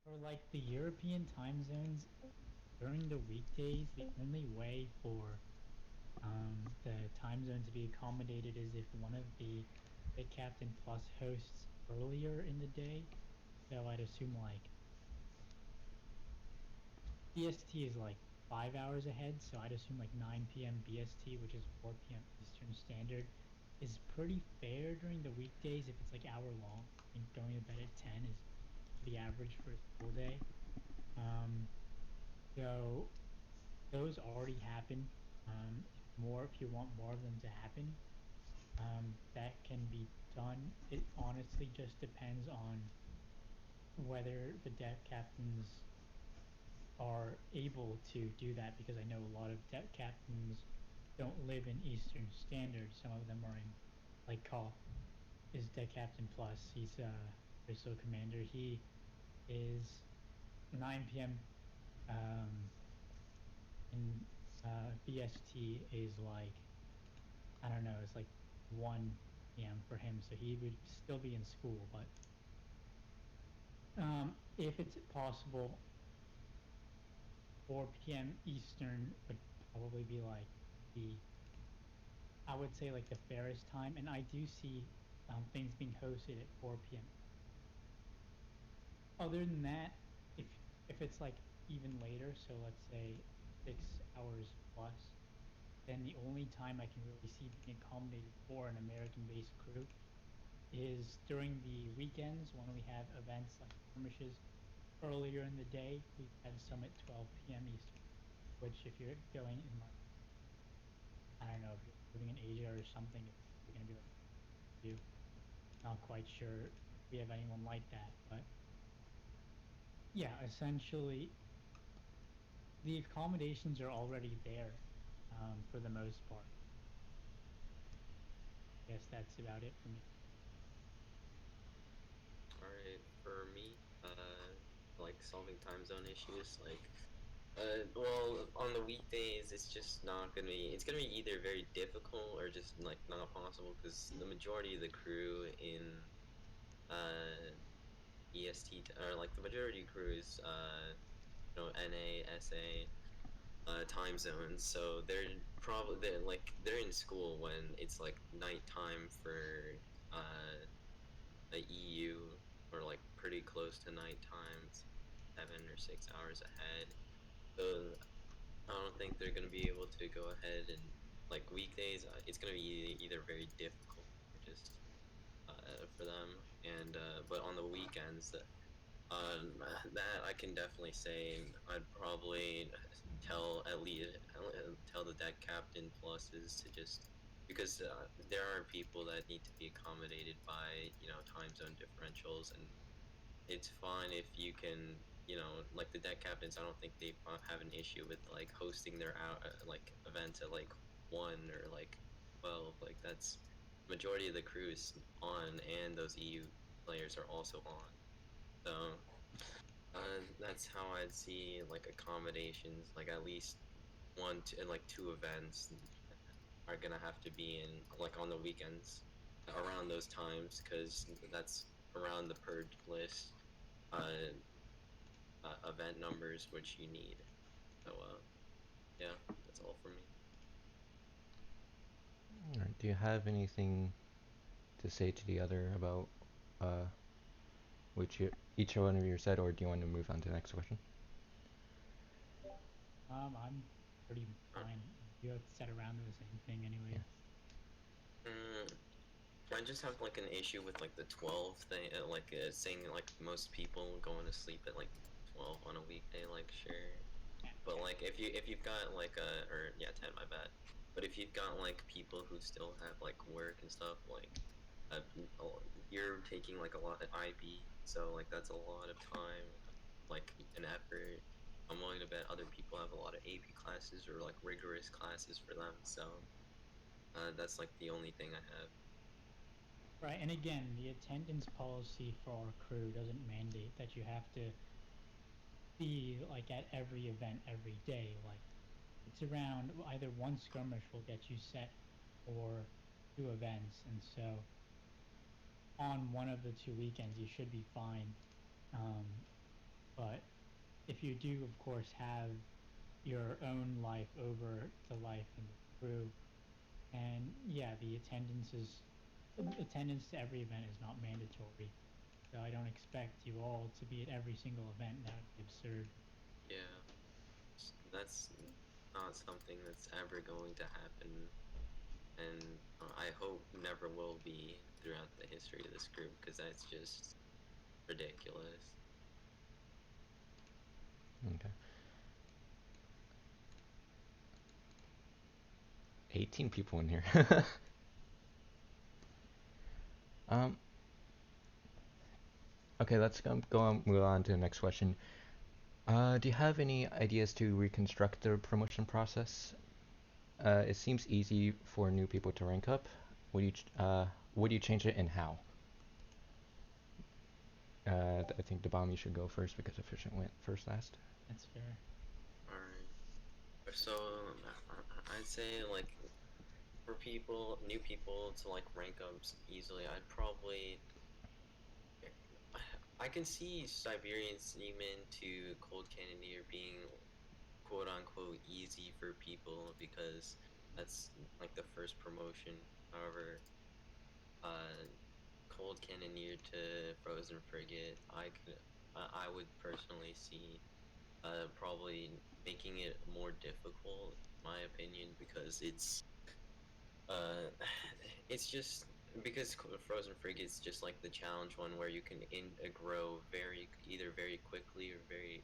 For like the European time zones during the weekdays, the only way for the time zone to be accommodated is if one of the Captain Plus hosts earlier in the day. So I'd assume like BST is like 5 hours ahead, so I'd assume like 9 p.m. BST, which is 4 p.m. Eastern Standard, is pretty fair during the weekdays if it's like hour long. I think going to bed at 10 is the average for a school day. Um, so those already happen. If you want more of them to happen, that can be done. It honestly just depends on whether the deck captains are able to do that because I know a lot of deck captains don't live in Eastern Standard. Some of them are in, like Call is deck captain plus. He's Crystal Commander. He is 9 p.m. Um, in BST is like I don't know. It's like 1 p.m. for him, so he would still be in school. But if it's possible, 4 p.m. Eastern would probably be like the I would say like the fairest time, and I do see things being hosted at 4 p.m. Other than that, if if it's like even later, so let's say 6 hours plus, then the only time I can really see being accommodated for an American-based crew is during the weekends when we have events like skirmishes earlier in the day. We've had some at 12 p.m. Eastern, which if you're going in like I don't know if you're living in Asia or something, it's going to be like you. Not quite sure if we have anyone like that, but yeah, essentially the accommodations are already there for the most part. I guess that's about it for me. All right, for me, like solving time zone issues, like, well, on the weekdays, it's just not gonna be. It's gonna be either very difficult or just like not possible because the majority of the crew in uh EST or like the majority of crew is NA SA time zones, so they're in school when it's like nighttime for uh the EU, or like pretty close to nighttime. It's 7 or 6 hours ahead. So I don't think they're gonna be able to go ahead and like weekdays. It's gonna be either very difficult or just for them, and but on the weekends, that I can definitely say I'd probably tell the deck captain pluses to just because there are people that need to be accommodated by time zone differentials, and it's fine if you can like the deck captains. I don't think they have an issue with like hosting their like events at like 1 or like 12. Like that's majority of the crew is on, and those EU players are also on. So that's how I'd see like accommodations. Like at least like two events are gonna have to be in like on the weekends around those times because that's around the purge list uh, event numbers which you need. So yeah, that's all for me. Alright, do you have anything to say to the other about uh, which each one of you said, or do you want to move on to the next question? I'm pretty Uh, fine. You have said around the same thing, Yeah. anyways. mm, I just have like an issue with like the 12 thing, like saying like most people going to sleep at like 12 on a weekday. Like sure, but like if you've got like or yeah 10, my bad. But if you've got like people who still have like work and stuff, like uh, you're taking like a lot of IB, so like that's a lot of time, like an effort. I'm willing to bet other people have a lot of AP classes or like rigorous classes for them. So that's like the only thing I have. Right, and again, the attendance policy for our crew doesn't mandate that you have to be like at every event every day. Like it's around either one skirmish will get you set or two events, and so on one of the two weekends you should be fine. Um, But if you do, of course, have your own life over the life in the crew, and yeah, the attendance to every event is not mandatory. So I don't expect you all to be at every single event. That would be absurd. Yeah, that's not something that's ever going to happen, and I hope never will be throughout the history of this group because that's just ridiculous. Okay. 18 people in here. um. Okay, let's go on, move on to the next question. Do you have any ideas to reconstruct the promotion process? It seems easy for new people to rank up. Would you change it and how? I think the bomb you should go first because efficient went first last. That's fair. All right. So I'd say like for people, new people to like rank up easily, I'd probably I can see Siberian Seaman to Cold Cannoneer being quote unquote easy for people because that's like the first promotion. However, uh, Cold Cannoneer to Frozen Frigate, I would personally see probably making it more difficult, in my opinion, because uh, it's just because Frozen Frigate's just like the challenge one where you can grow either very quickly or very.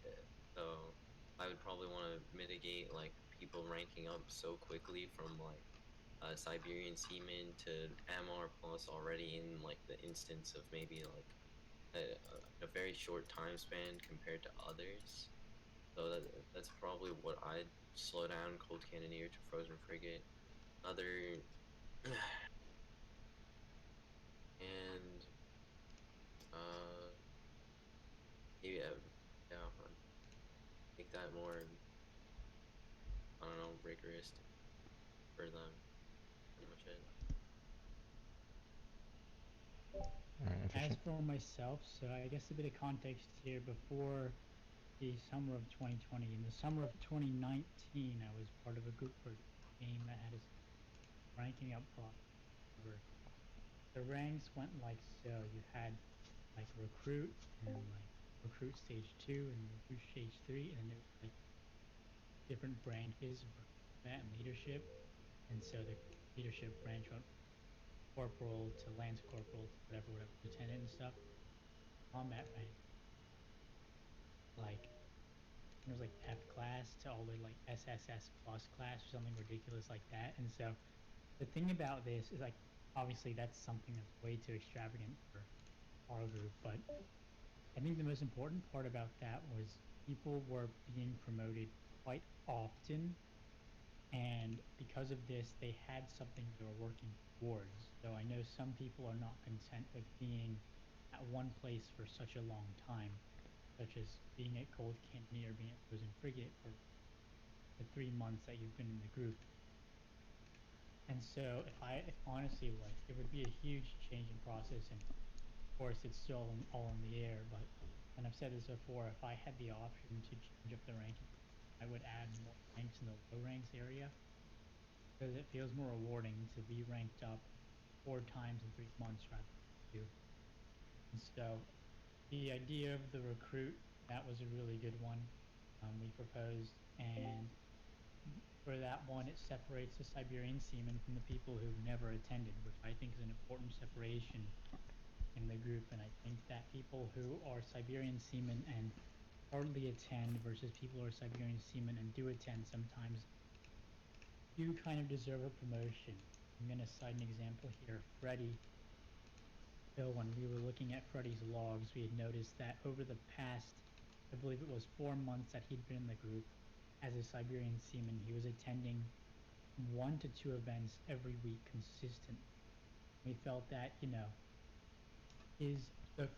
So I would probably want to mitigate like people ranking up so quickly from like Siberian Seaman to MR plus already in like the instance of maybe like a very short time span compared to others. So that's probably what I'd slow down Cold Cannoneer to Frozen Frigate. Other and uh maybe yeah, make that more I don't know rigorous for them. Pretty much it. Alright, As efficient. for myself, so I guess a bit of context here. Before the summer of 2020, in the summer of 2019, I was part of a group for a game that had a ranking up process. The ranks went like so. You had like recruit and like recruit stage 2 and recruit stage 3, and then there was like different branches of combat and leadership. And so the leadership branch went corporal to lance corporal to whatever lieutenant and stuff. Combat rank like it was like F class to all the way like SSS plus class or something ridiculous like that. And so the thing about this is like obviously that's something that's way too extravagant for our group, but I think the most important part about that was people were being promoted quite often, and because of this, they had something they were working towards. So I know some people are not content with being at one place for such a long time, such as being at Cold Cannoneer or being at Frozen Frigate for the 3 months that you've been in the group. And so if honestly, like, it would be a huge change in process, and of course it's still all in the air, but, and I've said this before, if I had the option to change up the ranking, I would add more ranks in the low ranks area, because it feels more rewarding to be ranked up 4 times in 3 months rather than two. And so the idea of the recruit, that was a really good one we proposed, and for that one, it separates the Siberian seamen from the people who've never attended, which I think is an important separation in the group. And I think that people who are Siberian seamen and hardly attend versus people who are Siberian seamen and do attend sometimes do kind of deserve a promotion. I'm going to cite an example here. Freddie, so when we were looking at Freddie's logs, we had noticed that over the past, I believe it was 4 months that he'd been in the group as a Siberian seaman, he was attending 1 to 2 events every week consistently. We felt that, his the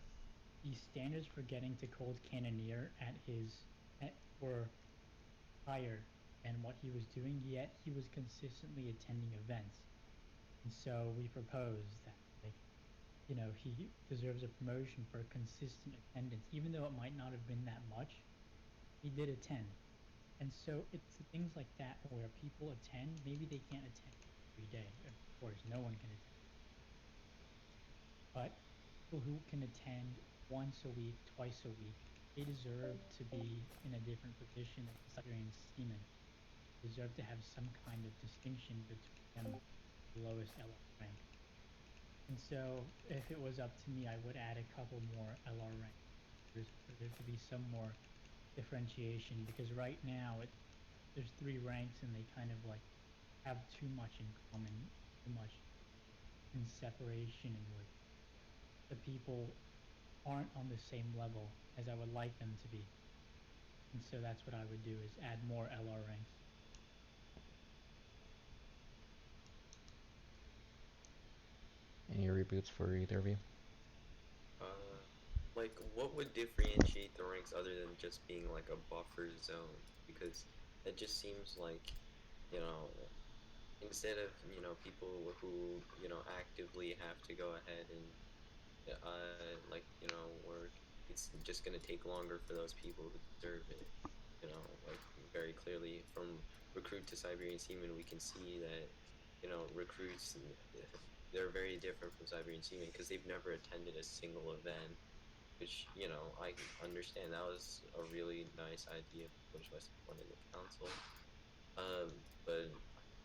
standards for getting to Cold Cannoneer were higher than what he was doing, yet he was consistently attending events. And so we proposed that, like, he deserves a promotion for consistent attendance, even though it might not have been that much. He did attend. And so it's things like that where people attend. Maybe they can't attend every day. Of course, no one can attend. But people who can attend once a week, twice a week, they deserve to be in a different position as the Siberian seamen. They deserve to have some kind of distinction between them and the lowest LR rank. And so, if it was up to me, I would add a couple more LR ranks for there to be some more differentiation, because right now there's three ranks and they kind of like have too much in common, too much in separation, in which the people aren't on the same level as I would like them to be. And so that's what I would do, is add more LR ranks. Any reboots for either of you? Like, what would differentiate the ranks other than just being like a buffer zone? Because it just seems like, you know, instead of, people who, actively have to go ahead and, like, work, it's just gonna take longer for those people who deserve it. Like, very clearly from recruit to Siberian seaman, we can see that, recruits, they're very different from Siberian seamen because they've never attended a single event, which, I understand that was a really nice idea pushed by someone in the council. But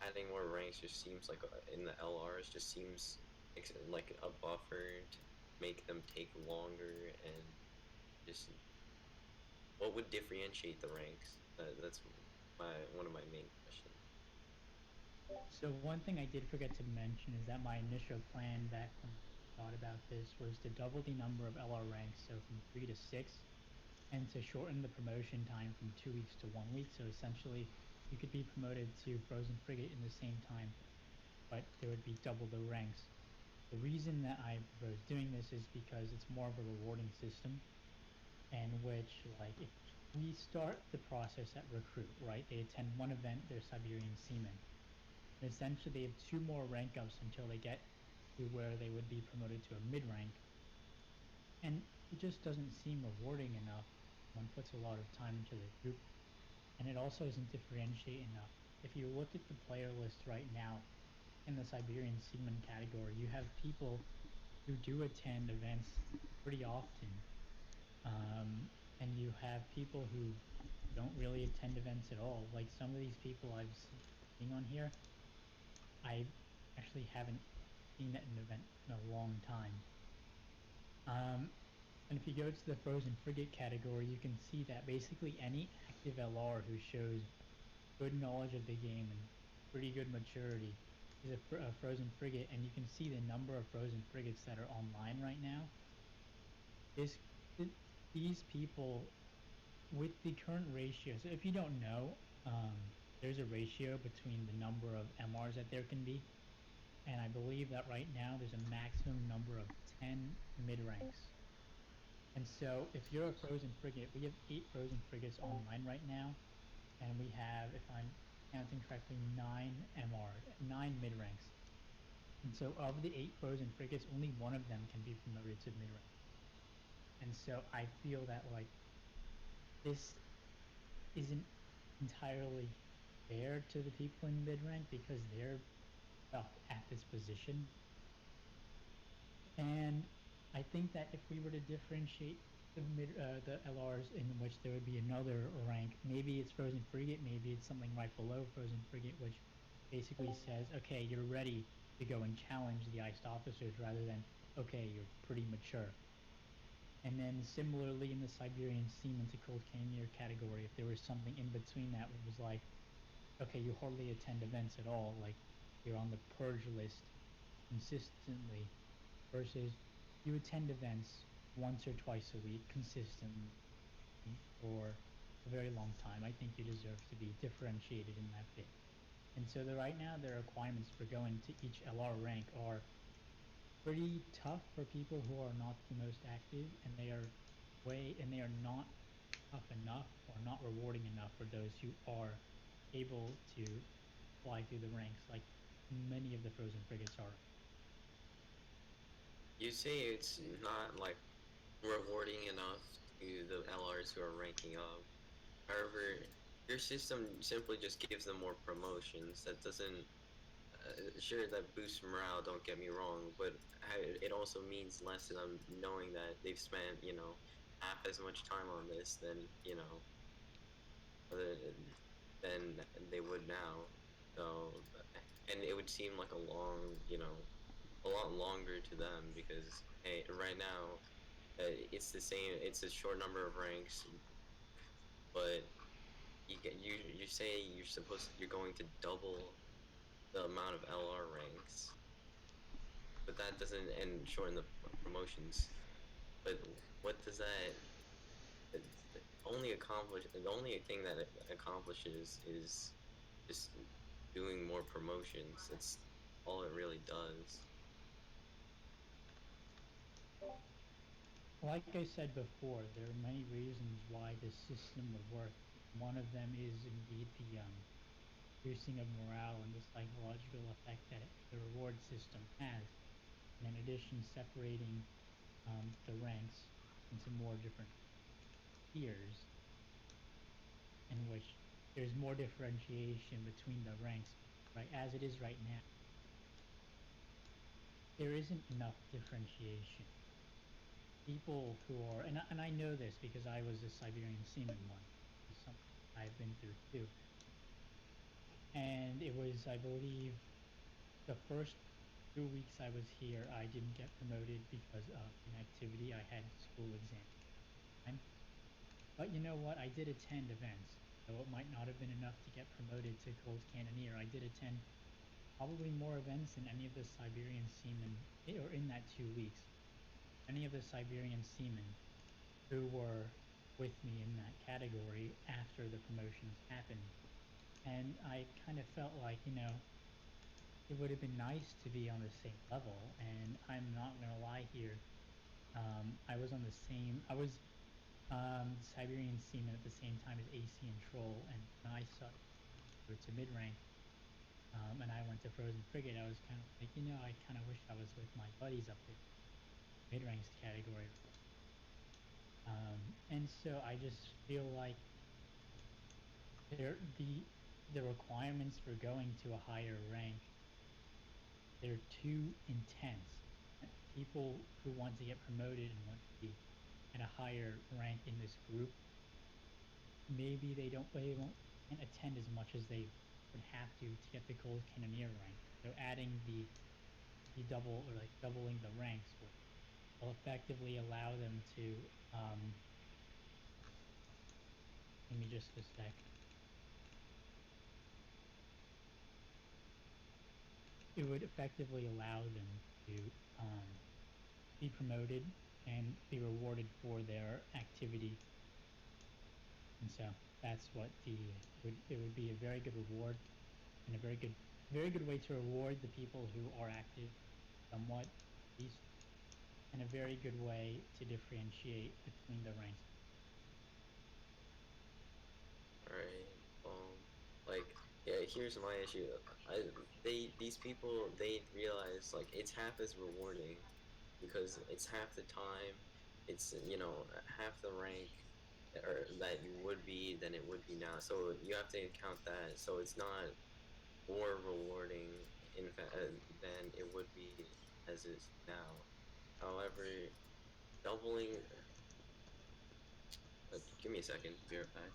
adding more ranks just seems like, in the LRs, just seems like a buffer to make them take longer, and just what would differentiate the ranks? That's one of my main questions. So one thing I did forget to mention is that my initial plan back when I thought about this was to double the number of LR ranks, so from 3 to 6, and to shorten the promotion time from 2 weeks to 1 week. So essentially, you could be promoted to Frozen Frigate in the same time, but there would be double the ranks. The reason that I propose doing this is because it's more of a rewarding system, in which, like, if we start the process at recruit, right? They attend one event, they're Siberian seamen. And essentially, they have two more rank ups until they get to where they would be promoted to a mid rank. And it just doesn't seem rewarding enough. One puts a lot of time into the group, and it also doesn't differentiate enough. If you look at the player list right now in the Siberian seaman category, you have people who do attend events pretty often, and you have people who don't really attend events at all. Like some of these people I've seen on here, I actually haven't seen at an event in a long time. And if you go to the Frozen Frigate category, you can see that basically any active LR who shows good knowledge of the game and pretty good maturity is a Frozen Frigate, and you can see the number of Frozen Frigates that are online right now. This, these people, with the current ratio, so if you don't know, there's a ratio between the number of MRs that there can be, and I believe that right now there's a maximum number of 10 mid ranks. And so if you're a Frozen Frigate, we have 8 Frozen Frigates online right now, and we have, if I'm counting correctly, 9 MR, 9 mid ranks. And so of the 8 Frozen Frigates, only one of them can be promoted to mid rank. And so I feel that, like, this isn't entirely fair to the people in mid rank because they're stuck at this position. And I think that if we were to differentiate the LRs, in which there would be another rank, maybe it's Frozen Frigate, maybe it's something right below Frozen Frigate, which basically says, okay, you're ready to go and challenge the iced officers, rather than, okay, you're pretty mature. And then similarly in the Siberian Seaman to Cold Tenure category, if there was something in between that was like, okay, you hardly attend events at all, like you're on the purge list consistently, versus you attend events once or twice a week consistently for a very long time, I think you deserve to be differentiated in that bit. And so right now the requirements for going to each LR rank are pretty tough for people who are not the most active, and they are not tough enough or not rewarding enough for those who are able to fly through the ranks like many of the Frozen Frigates are. You say it's not like rewarding enough to the LRs who are ranking up. However, your system simply just gives them more promotions. That doesn't sure that boosts morale. Don't get me wrong, but it also means less to them knowing that they've spent half as much time on this uh, than they would now. So, and it would seem like a lot longer to them because hey, right now it's the same. It's a short number of ranks, but you say you're going to double the amount of LR ranks, but that doesn't and shorten the promotions. But what does that only accomplish? The only thing that it accomplishes is just doing more promotions. That's all it really does. Like I said before, there are many reasons why this system would work. One of them is indeed the boosting of morale and the psychological effect that the reward system has. And in addition, separating the ranks into more different tiers in which there's more differentiation between the ranks, right? As it is right now, there isn't enough differentiation. People who are, and I know this because I was a Siberian seaman once. It's something I've been through too. And it was, I believe, the first 2 weeks I was here, I didn't get promoted because of an activity. I had school exam time. But you know what? I did attend events. Though it might not have been enough to get promoted to Cold Cannoneer, I did attend probably more events than any of the Siberian seamen, or in that 2 weeks, any of the Siberian seamen who were with me in that category after the promotions happened. And I kind of felt like, it would have been nice to be on the same level. And I'm not going to lie here. I was on the same, I was Siberian seaman at the same time as AC and Troll. And when I saw to mid rank, and I went to Frozen Frigate, I was kind of like, I kind of wish I was with my buddies up there, mid ranks category. And so I just feel like the requirements for going to a higher rank, they're too intense. People who want to get promoted and want to be at a higher rank in this group, maybe they won't can't attend as much as they would have to get the gold cannoneer rank. So adding the double or like doubling the ranks will effectively allow them to give me just a sec. It would effectively allow them to be promoted and be rewarded for their activity. And so that's what it would be a very good reward and a very good way to reward the people who are active somewhat at least, and a very good way to differentiate between the ranks. All right. Like yeah, here's my issue. These people they realize like it's half as rewarding because it's half the time, it's half the rank or that you would be than it would be now. So you have to count that. So it's not more rewarding in fact than it would be as is now. However, doubling. Give me a second. Be right back.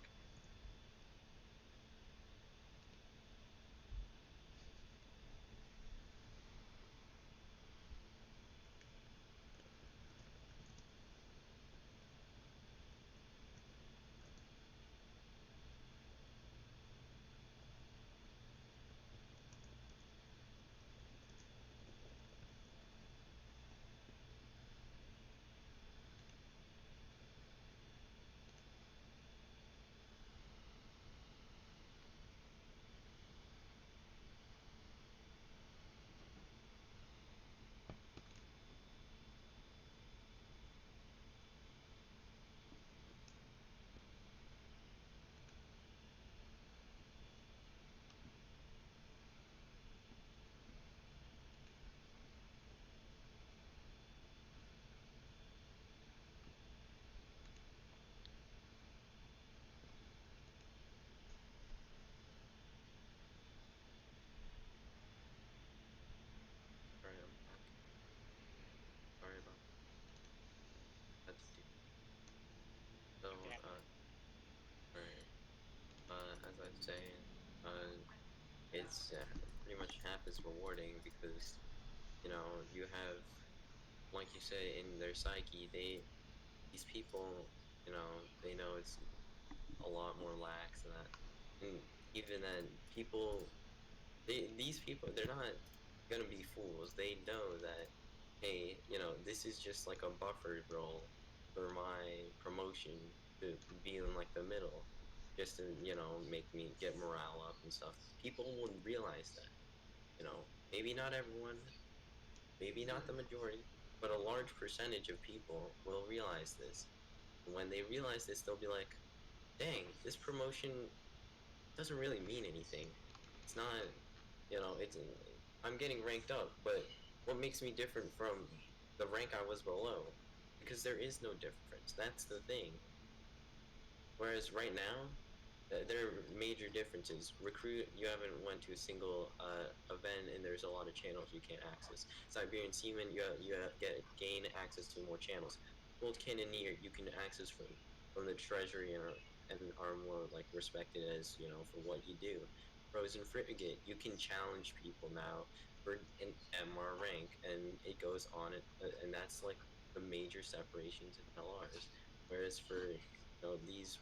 say. It's pretty much half as rewarding because you have, like you say, in their psyche, these people, they know it's a lot more lax than that, and even then, these people, they're not gonna be fools. They know that, hey, this is just like a buffer role for my promotion to be in like the middle, just to make me get morale up and stuff. People will realize that. Maybe not everyone, maybe not the majority, but a large percentage of people will realize this. And when they realize this, they'll be like, dang, this promotion doesn't really mean anything. It's not, it's I'm getting ranked up, but what makes me different from the rank I was below? Because there is no difference. That's the thing. Whereas right now, there are major differences. Recruit, you haven't went to a single event, and there's a lot of channels you can't access. Siberian Seaman, gain access to more channels. Gold Cannoneer, you can access from the treasury and are more like respected as for what you do. Frozen Frigate, you can challenge people now for an MR rank, and it goes on it, and that's like the major separations in LRs. Whereas for these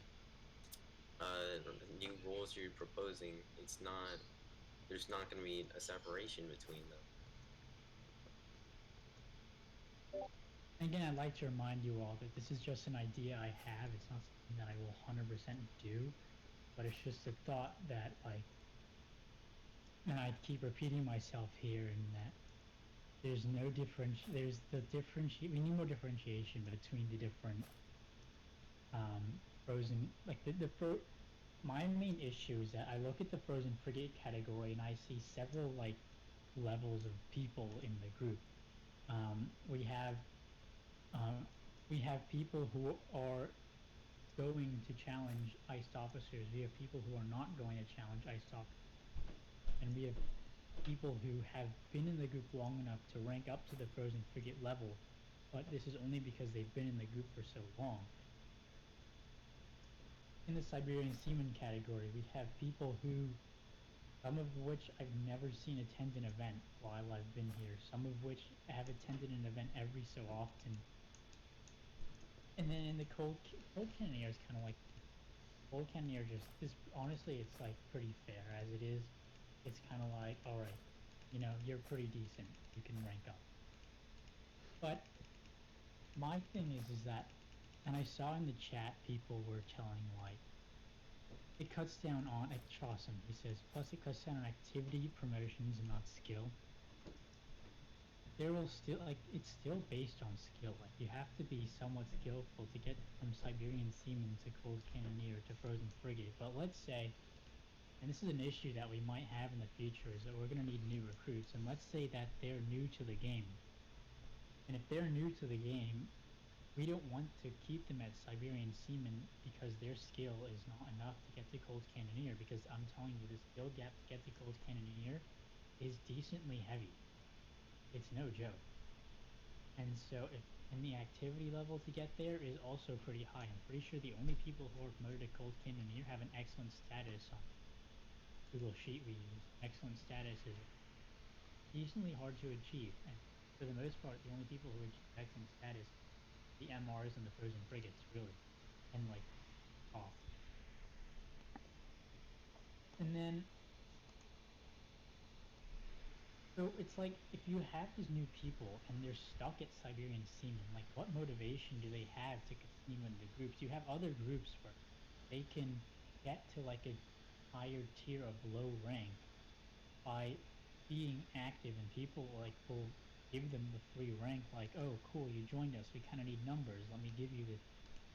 new rules you're proposing, there's not going to be a separation between them. Again, I'd like to remind you all that this is just an idea I have. It's not something that I will 100% do, but it's just a thought that, like, and I keep repeating myself here, in that there's no difference. There's the differentiate. We need more differentiation between the different frozen, like my main issue is that I look at the frozen frigate category and I see several like levels of people in the group. Um, we have um, we have people who are going to challenge iced officers. We have people who are not going to challenge iced officers, and we have people who have been in the group long enough to rank up to the frozen frigate level, but this is only because they've been in the group for so long. In the Siberian Seaman category, we have people who, some of which I've never seen attend an event while I've been here, some of which have attended an event every so often. And then in the cold cannoneer is kind of like, cold cannoneer just is, honestly, it's like pretty fair as it is. It's kind of like, all right, you're pretty decent, you can rank up. But my thing is that, and I saw in the chat people were telling like, it cuts down on, at Chawson, he says, plus it cuts down on activity, promotions, and not skill. There will still, like, it's still based on skill. Like, you have to be somewhat skillful to get from Siberian Seaman to Cold Cannoneer to Frozen Frigate. But let's say, and this is an issue that we might have in the future, is that we're going to need new recruits. And let's say that they're new to the game. And if they're new to the game, we don't want to keep them at Siberian Seaman because their skill is not enough to get to Cold Cannoneer, because I'm telling you, the skill gap to get to Cold Cannoneer is decently heavy. It's no joke. And so and the activity level to get there is also pretty high. I'm pretty sure the only people who are promoted to Cold Cannoneer have an excellent status on Google Sheet we use. Excellent status is decently hard to achieve, and for the most part, the only people who achieve excellent status, the MRs and the frozen frigates, really, and like off. And then, so it's like, if you have these new people and they're stuck at Siberian Seaman, like, what motivation do they have to continue in the groups? You have other groups where they can get to like a higher tier of low rank by being active, and people like will give them the free rank, like, oh cool, you joined us, we kind of need numbers, let me give you this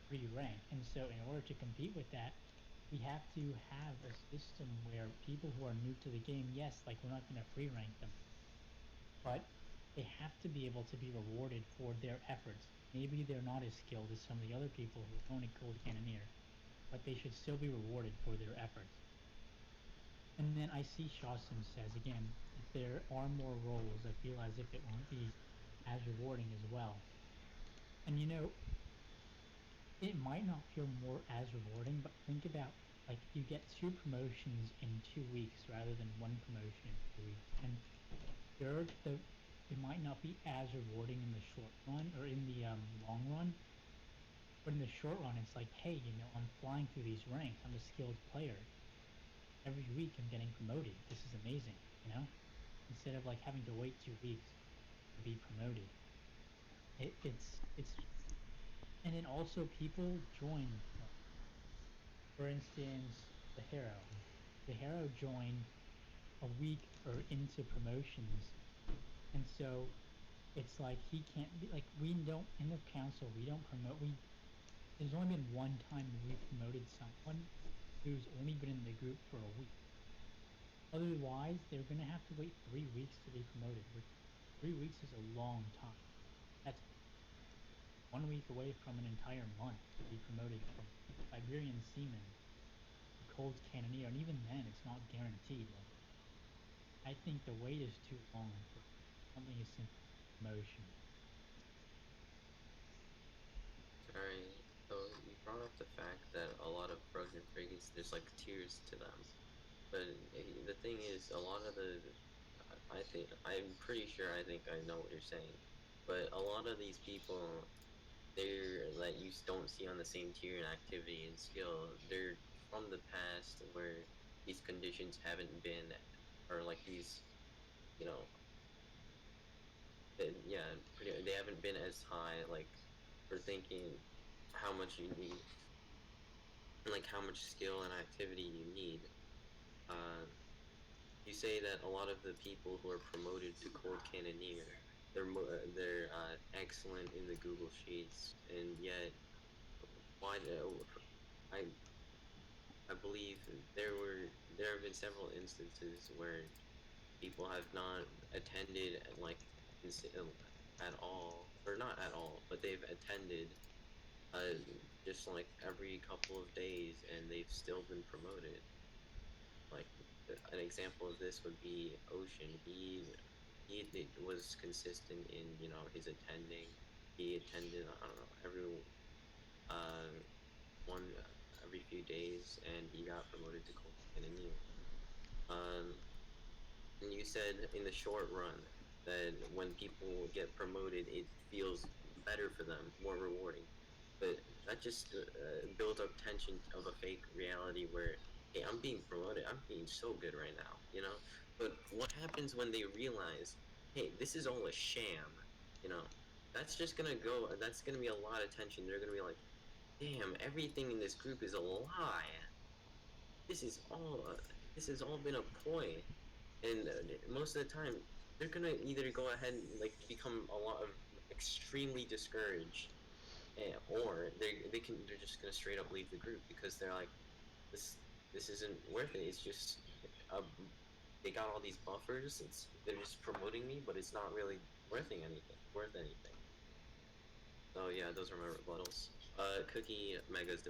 free rank. And so in order to compete with that, we have to have a system where people who are new to the game, yes, like, we're not going to free rank them, but they have to be able to be rewarded for their efforts. Maybe they're not as skilled as some of the other people who are only Cold Cannoneer, but they should still be rewarded for their efforts. And then I see Shawson says again, if there are more roles, I feel as if it won't be as rewarding as well. And it might not feel more as rewarding, but think about like you get 2 promotions in 2 weeks rather than one promotion in 2 weeks. And sure, it might not be as rewarding in the short run or in the long run, but in the short run, it's like, hey, I'm flying through these ranks. I'm a skilled player. Every week, I'm getting promoted. This is amazing, Instead of like having to wait 2 weeks to be promoted, it's, and then also people join. Like, for instance, the hero. The hero joined a week or into promotions, and so it's like he can't be like we don't in the council we don't promote we there's only been one time we promoted someone who's only been in the group for a week. Otherwise, they're gonna have to wait 3 weeks to be promoted, which 3 weeks is a long time. That's 1 week away from an entire month to be promoted from Siberian Seaman to Cold Cannoneer, and even then, it's not guaranteed. Like, I think the wait is too long for something as simple as promotion. Alright, so you brought up the fact that a lot of broken frigates, there's like tiers to them. But the thing is, a lot of I'm pretty sure I think I know what you're saying. But a lot of these people, that you don't see on the same tier in activity and skill, they're from the past where these conditions haven't been, or like these, you know, yeah, they haven't been as high, like, for thinking how much you need, and like how much skill and activity you need. Uh, you say that a lot of the people who are promoted to Cold Cannoneer, they're excellent in the Google Sheets, and yet why I I believe there have been several instances where people have not attended like at all, or not at all, but they've attended just like every couple of days, and they've still been promoted. Like an example of this would be Ocean. He was consistent in his attending. He attended, I don't know, uh one every few days, and he got promoted to Colt Cannoneer. Um, and you said in the short run that when people get promoted, it feels better for them, more rewarding. But that just builds up tension of a fake reality where, hey, I'm being promoted, I'm being so good right now, But what happens when they realize, hey, this is all a sham, you know? That's gonna be a lot of tension. They're gonna be like, damn, everything in this group is a lie. This is all, this has all been a ploy. And most of the time, they're gonna either go ahead and like become a lot of extremely discouraged, or they're just gonna straight up leave the group because they're like, this isn't worth it. It's just uh, they got all these buffers. They're just promoting me, but it's not really worth anything. So yeah, those are my rebuttals. Cookie Mega's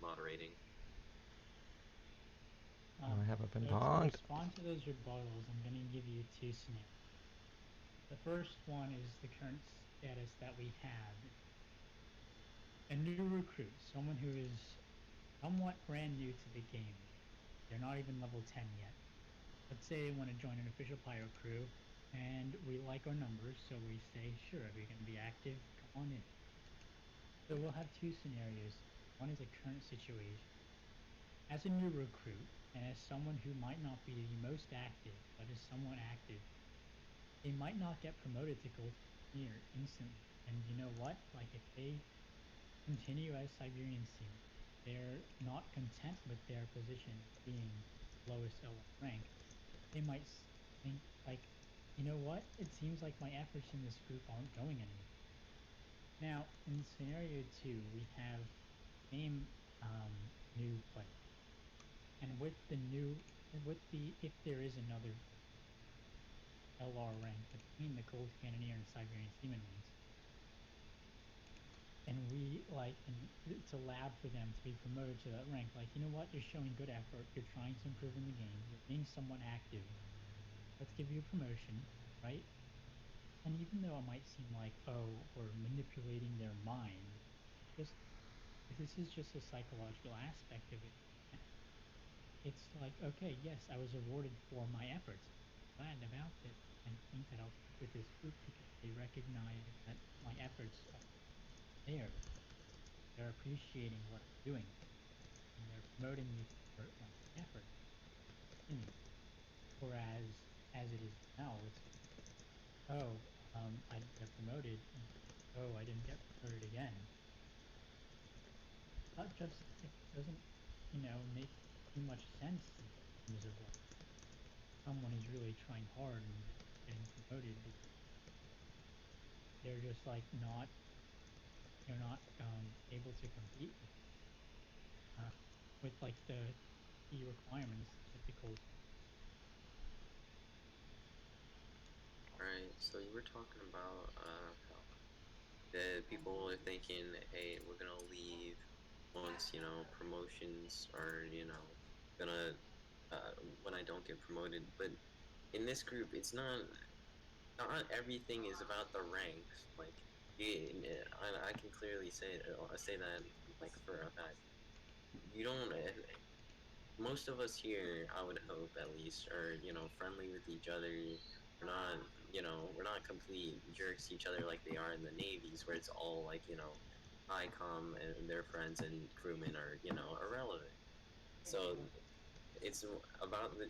moderating. I haven't been So to ponged. respond to those rebuttals, I'm going to give you two scenarios. The first one is the current status that we have. A new recruit, someone who is somewhat brand new to the game. They're not even level 10 yet. Let's say they want to join an official pyro crew, and we like our numbers, so we say, sure, if you're going to be active, come on in. So we'll have two scenarios. One is a current situation. As a new recruit, and as someone who might not be the most active, but is somewhat active, they might not get promoted to gold tier instantly. And you know what? Like, if they continue as Siberian Seaman, they're not content with their position being lowest LR rank, they might think, like, you know what? It seems like my efforts in this group aren't going anywhere. Now, in scenario 2, we have same new player. And with the new, if there is another LR rank between the Cold Cannoneer and Siberian Seaman ranks, and we like, and it's allowed for them to be promoted to that rank, like, you know what, you're showing good effort, you're trying to improve in the game, you're being somewhat active, let's give you a promotion, right? And even though it might seem like, oh, we're manipulating their mind, just if this is just a psychological aspect of it, it's like, okay, yes, I was rewarded for my efforts. Glad about it, and think that I'll stick with this group because they recognize that my efforts are there. They're appreciating what I'm doing, and they're promoting me for like effort. Continue. Whereas, as it is now, it's oh, I didn't get promoted, and oh, I didn't get promoted again. That just it doesn't, make too much sense in terms of like someone is really trying hard and getting promoted because they're just like not they're not able to compete uh, with like the key requirements typical. Right. So you were talking about how the people are thinking, hey, we're gonna leave once promotions are gonna when I don't get promoted. But in this group, it's not everything is about the ranks. Like, I can clearly say that like for a fact. You don't. Most of us here, I would hope at least, are friendly with each other. We're not complete jerks to each other like they are in the navies, where it's all like ICOM and their friends and crewmen are irrelevant. So it's about the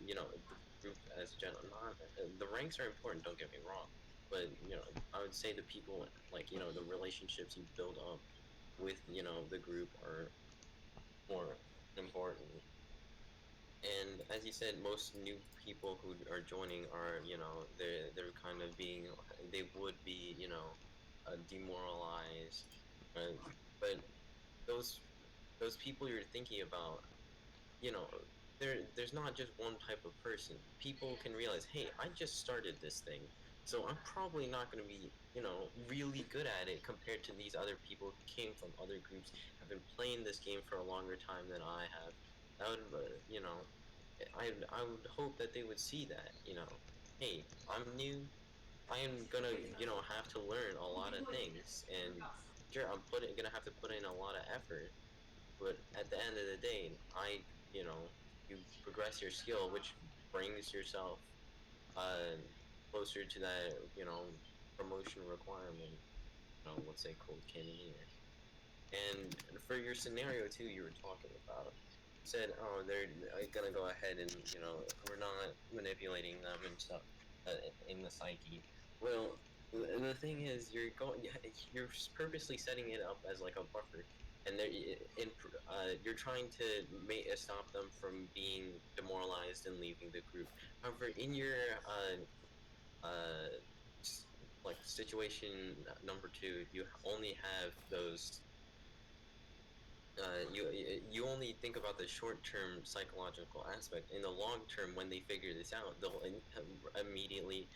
group as general. Not the ranks are important. Don't get me wrong, but I would say the people, like the relationships you build up with the group are more important. And as you said, most new people who are joining are they're kind of being, they would be demoralized, uh, but those those people you're thinking about, you know, there's not just one type of person. People can realize, hey, I just started this thing, so I'm probably not going to be, really good at it compared to these other people who came from other groups, have been playing this game for a longer time than I have. That would, I would hope that they would see that, hey, I'm new. I am gonna, have to learn a lot of things, and sure, gonna have to put in a lot of effort, but at the end of the day, you know, you progress your skill, which brings yourself uh, closer to that, promotion requirement. Let's say cold cannoneer. And for your scenario too, you were talking about, you said, oh, they're gonna go ahead and we're not manipulating them and stuff in the psyche. Well, the thing is, you're purposely setting it up as like a buffer, and you're trying to stop them from being demoralized and leaving the group. However, in your uh, like situation number two, you only have those you only think about the short-term psychological aspect. In the long term, when they figure this out, they'll immediately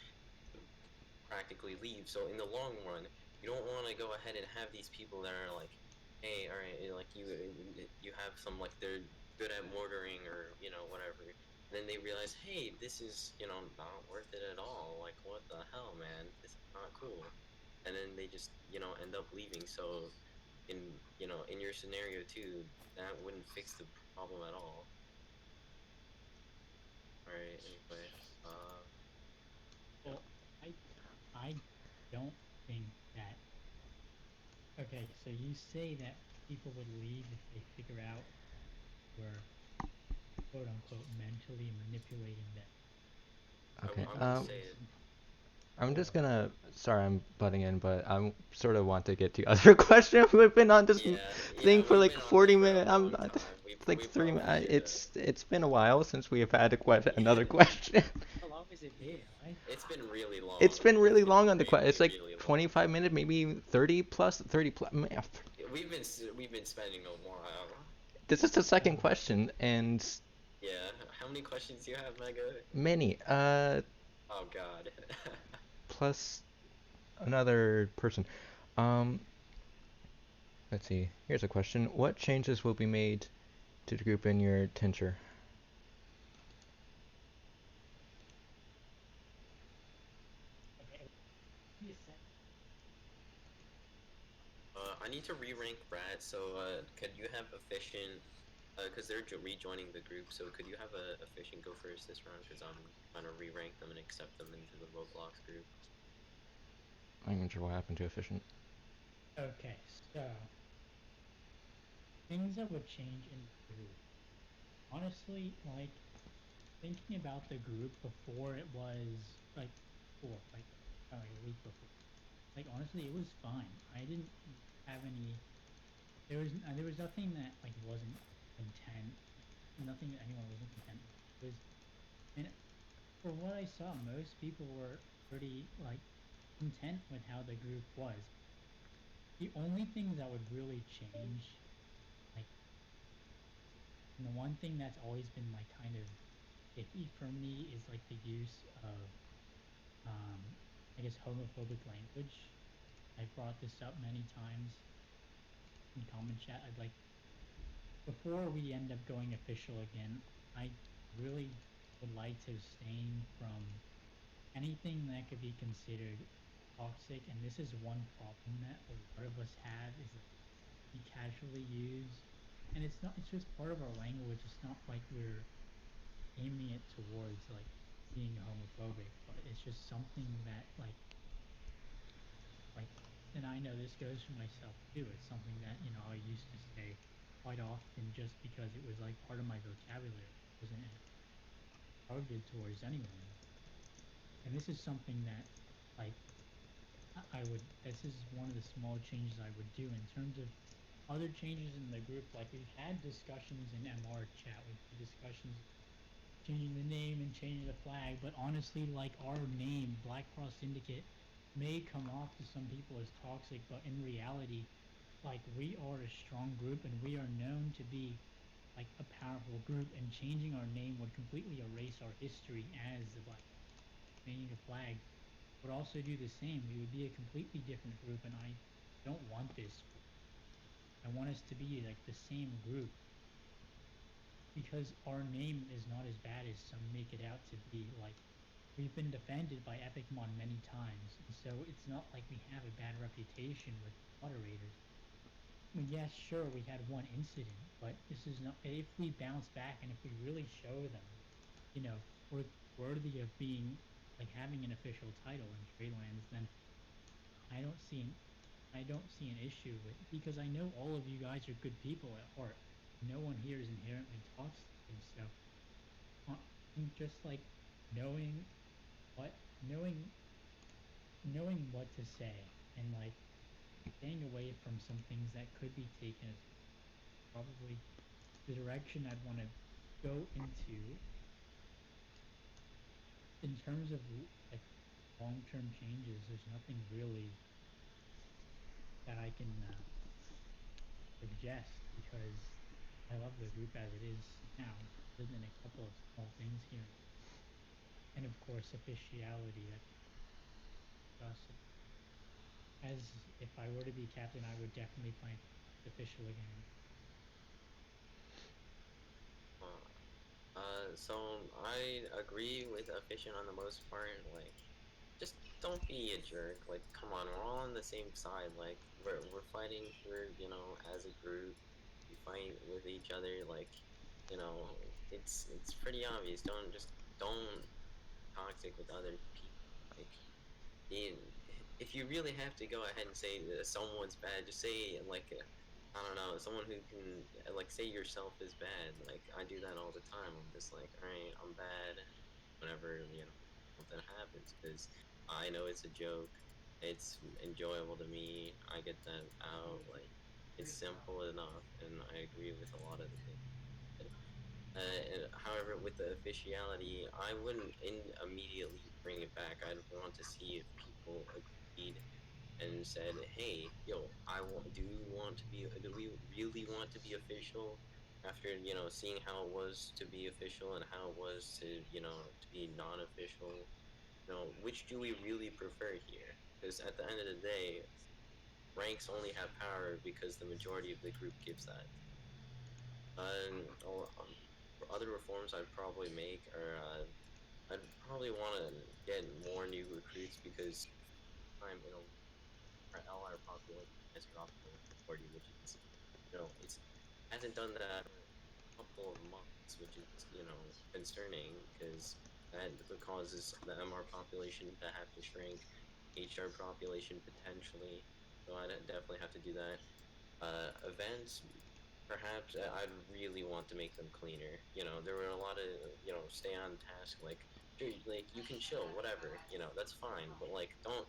practically leave. So in the long run, you don't want to go ahead and have these people that are like, hey, all right, like you have some, like, they're good at mortaring or whatever. And then they realize, hey, this is not worth it at all. Like, what the hell, man? This is not cool. And then they just end up leaving. So in your scenario too, that wouldn't fix the problem at all. All right. Anyway, yeah. Well, I I don't think that. Okay, so you say that people would leave if they figure out we're quote unquote mentally manipulating them. Okay. I wouldn't What say is it. I'm just or gonna. Sorry, I'm butting in, but I sort of want to get to other questions. We've been on this Yeah, thing yeah, for we've like been on this 40 for a minutes. I'm long not. time. It's like We 3 minutes. probably should. It's been a while since we have had another Yeah, question. how long has it been? it's been really It's long. been It's really been long on the question. really It's like really long. 25 minutes, maybe 30 plus, 30 plus. We've been spending a while. This is the second Oh, question, and Yeah. How many questions do you have, Mega? many. Oh God. Plus another person. Um, let's see. Here's a question. What changes will be made to the group in your tincture? okay. Give me a sec. I need to re-rank Brad. So could you have efficient Because they're rejoining the group. So could you have a efficient go first this round? Because I'm trying to re-rank them and accept them into the Roblox group. I'm not even sure what happened to efficient. Okay, so things that would change in the group. Honestly, like thinking about the group before it was like before, like a week before. Like honestly, it was fine. I didn't have any. There was nothing that like wasn't content. Nothing that anyone wasn't content with. It was, and for what I saw, most people were pretty like content with how the group was. The only things that would really change, like, and the one thing that's always been like kind of iffy for me is like the use of, um, I guess, homophobic language. I've brought this up many times in comment chat. I'd like, before we end up going official again, I really would like to abstain from anything that could be considered toxic. And this is one problem that a lot of us have, is that we casually use, and it's not, it's just part of our language. It's not like we're aiming it towards like being homophobic, but it's just something that like and I know this goes for myself too. It's something that, you know, I used to say quite often just because it was like part of my vocabulary. It wasn't targeted towards anyone. And this is something that like I would, this is one of the small changes I would do in terms of other changes in the group. Like we've had discussions in MR chat, we've had discussions changing the name and changing the flag, but honestly, like our name, Black Cross Syndicate, may come off to some people as toxic, but in reality, like we are a strong group and we are known to be like a powerful group, and changing our name would completely erase our history as the Black. Changing a flag would also do the same. We would be a completely different group, and I don't want this. I want us to be like the same group, because our name is not as bad as some make it out to be. Like we've been defended by Epicmon many times, and so it's not like we have a bad reputation with moderators. I mean, yes, sure, we had one incident, but this is not. If we bounce back and if we really show them, you know, we're worthy of being like having an official title in Tradelands, then I don't see an I don't see an issue with, because I know all of you guys are good people at heart. No one here is inherently toxic, and so I think just like knowing what knowing knowing what to say, and like staying away from some things that could be taken as probably the direction I'd want to go into in terms of like long-term changes. There's nothing really that I can suggest, because I love the group as it is now, other than a couple of small things here, and of course officiality. That's us. As if I were to be captain, I would definitely find official again. So I agree with efficient on the most part. Like, just don't be a jerk. Like, come on, we're all on the same side. Like, we're fighting for, you know, as a group. We fight with each other. Like, you know, it's pretty obvious. Don't toxic with other people. Like, in, if you really have to go ahead and say that someone's bad, just say like I don't know, someone who can like say yourself is bad. Like I do that all the time. I'm just like, all right, I'm bad. Whenever something happens, because I know it's a joke. It's enjoyable to me. I get that out. Like it's simple enough, and I agree with a lot of the things. However, with the officiality, I wouldn't immediately bring it back. I'd want to see if people agreed and said, "Hey, yo, do we really want to be official?" After seeing how it was to be official and how it was to to be non-official, which do we really prefer here? Because at the end of the day, ranks only have power because the majority of the group gives that. For other reforms I'd probably make are I'd probably want to get more new recruits, because time our LR population has dropped below 40, which is it's hasn't done that couple of months, which is concerning because that causes the MR population to have to shrink, HR population potentially. So I definitely have to do that. Events, perhaps I'd really want to make them cleaner. There were a lot of stay on task, like sure, like you can chill, whatever. That's fine, but like don't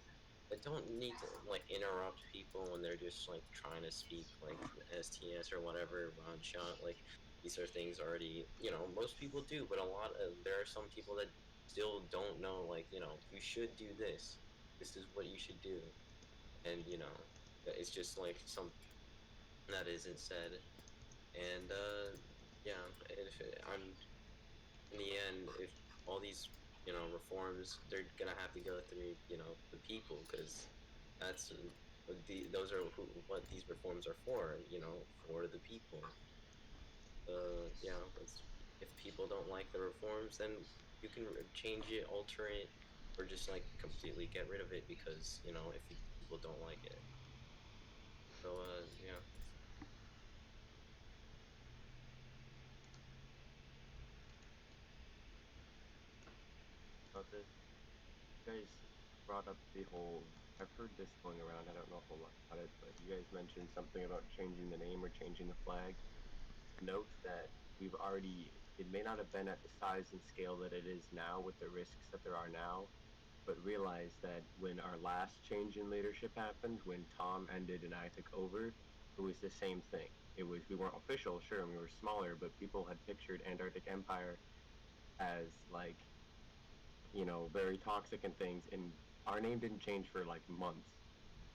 need to like interrupt people when they're just like trying to speak like STS or whatever round shot. Like these are things already most people do, but there are some people that still don't know. Like you should do this. This is what you should do, and it's just like some that isn't said. And yeah, if I'm in the end, if all these reforms, they're gonna have to go through the people because that's those are what these reforms are for. For the people. Yeah, if people don't like the reforms, then you can change it, alter it, or just like completely get rid of it because if people don't like it. So yeah. About this. You guys brought up the whole. I've heard this going around. I don't know a whole lot about it, but you guys mentioned something about changing the name or changing the flag. Note that we've already. It may not have been at the size and scale that it is now with the risks that there are now, but realize that when our last change in leadership happened, when Tom ended and I took over, it was the same thing. It was we weren't official, sure, and we were smaller, but people had pictured Antarctic Empire as like very toxic and things. And our name didn't change for like months.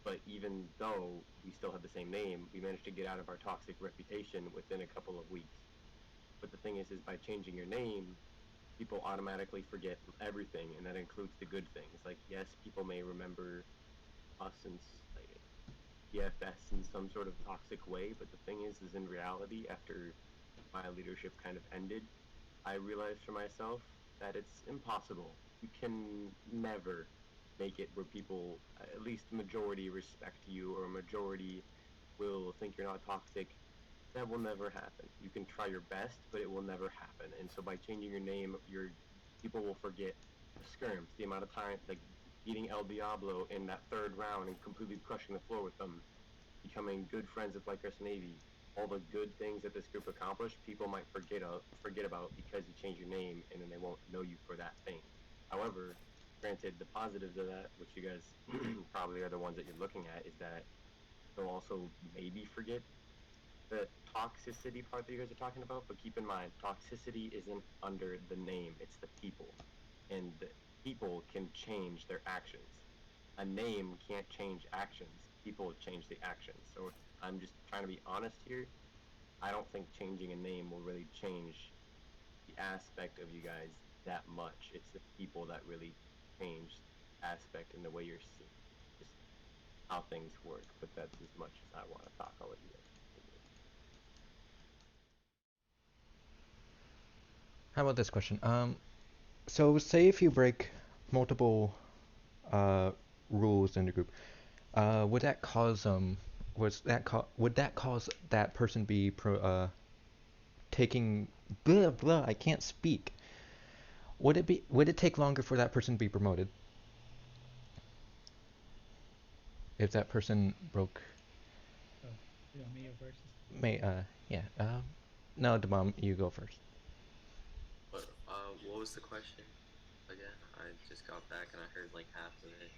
But even though we still had the same name, we managed to get out of our toxic reputation within a couple of weeks. But the thing is by changing your name, people automatically forget everything, and that includes the good things. Like, yes, people may remember us and like EFS in some sort of toxic way, but the thing is in reality, after my leadership kind of ended, I realized for myself that it's impossible. You can never make it where people, at least majority, respect you or a majority will think you're not toxic. That will never happen. You can try your best, but it will never happen. And so by changing your name, your people will forget the skirms, the amount of time, like beating El Diablo in that third round and completely crushing the floor with them, becoming good friends with White Crescent Navy, all the good things that this group accomplished, people might forget about because you change your name and then they won't know you for that thing. However, granted, the positives of that, which you guys probably are the ones that you're looking at, is that they'll also maybe forget the toxicity part that you guys are talking about. But keep in mind, toxicity isn't under the name; it's the people, and the people can change their actions. A name can't change actions. People change the actions. So I'm just trying to be honest here. I don't think changing a name will really change the aspect of you guys that much. It's the people that really change the aspect and the way you're seen, just how things work. But that's as much as I want to talk. I'll let you guys continue. How about this question? So say if you break multiple uh, rules in the group, would that cause would that cause that person be taking blah blah? I can't speak. Would it take longer for that person to be promoted if that person broke? So, you want me to go first? May yeah. No, Demam, you go first. What was the question again? I just got back and I heard like half of it.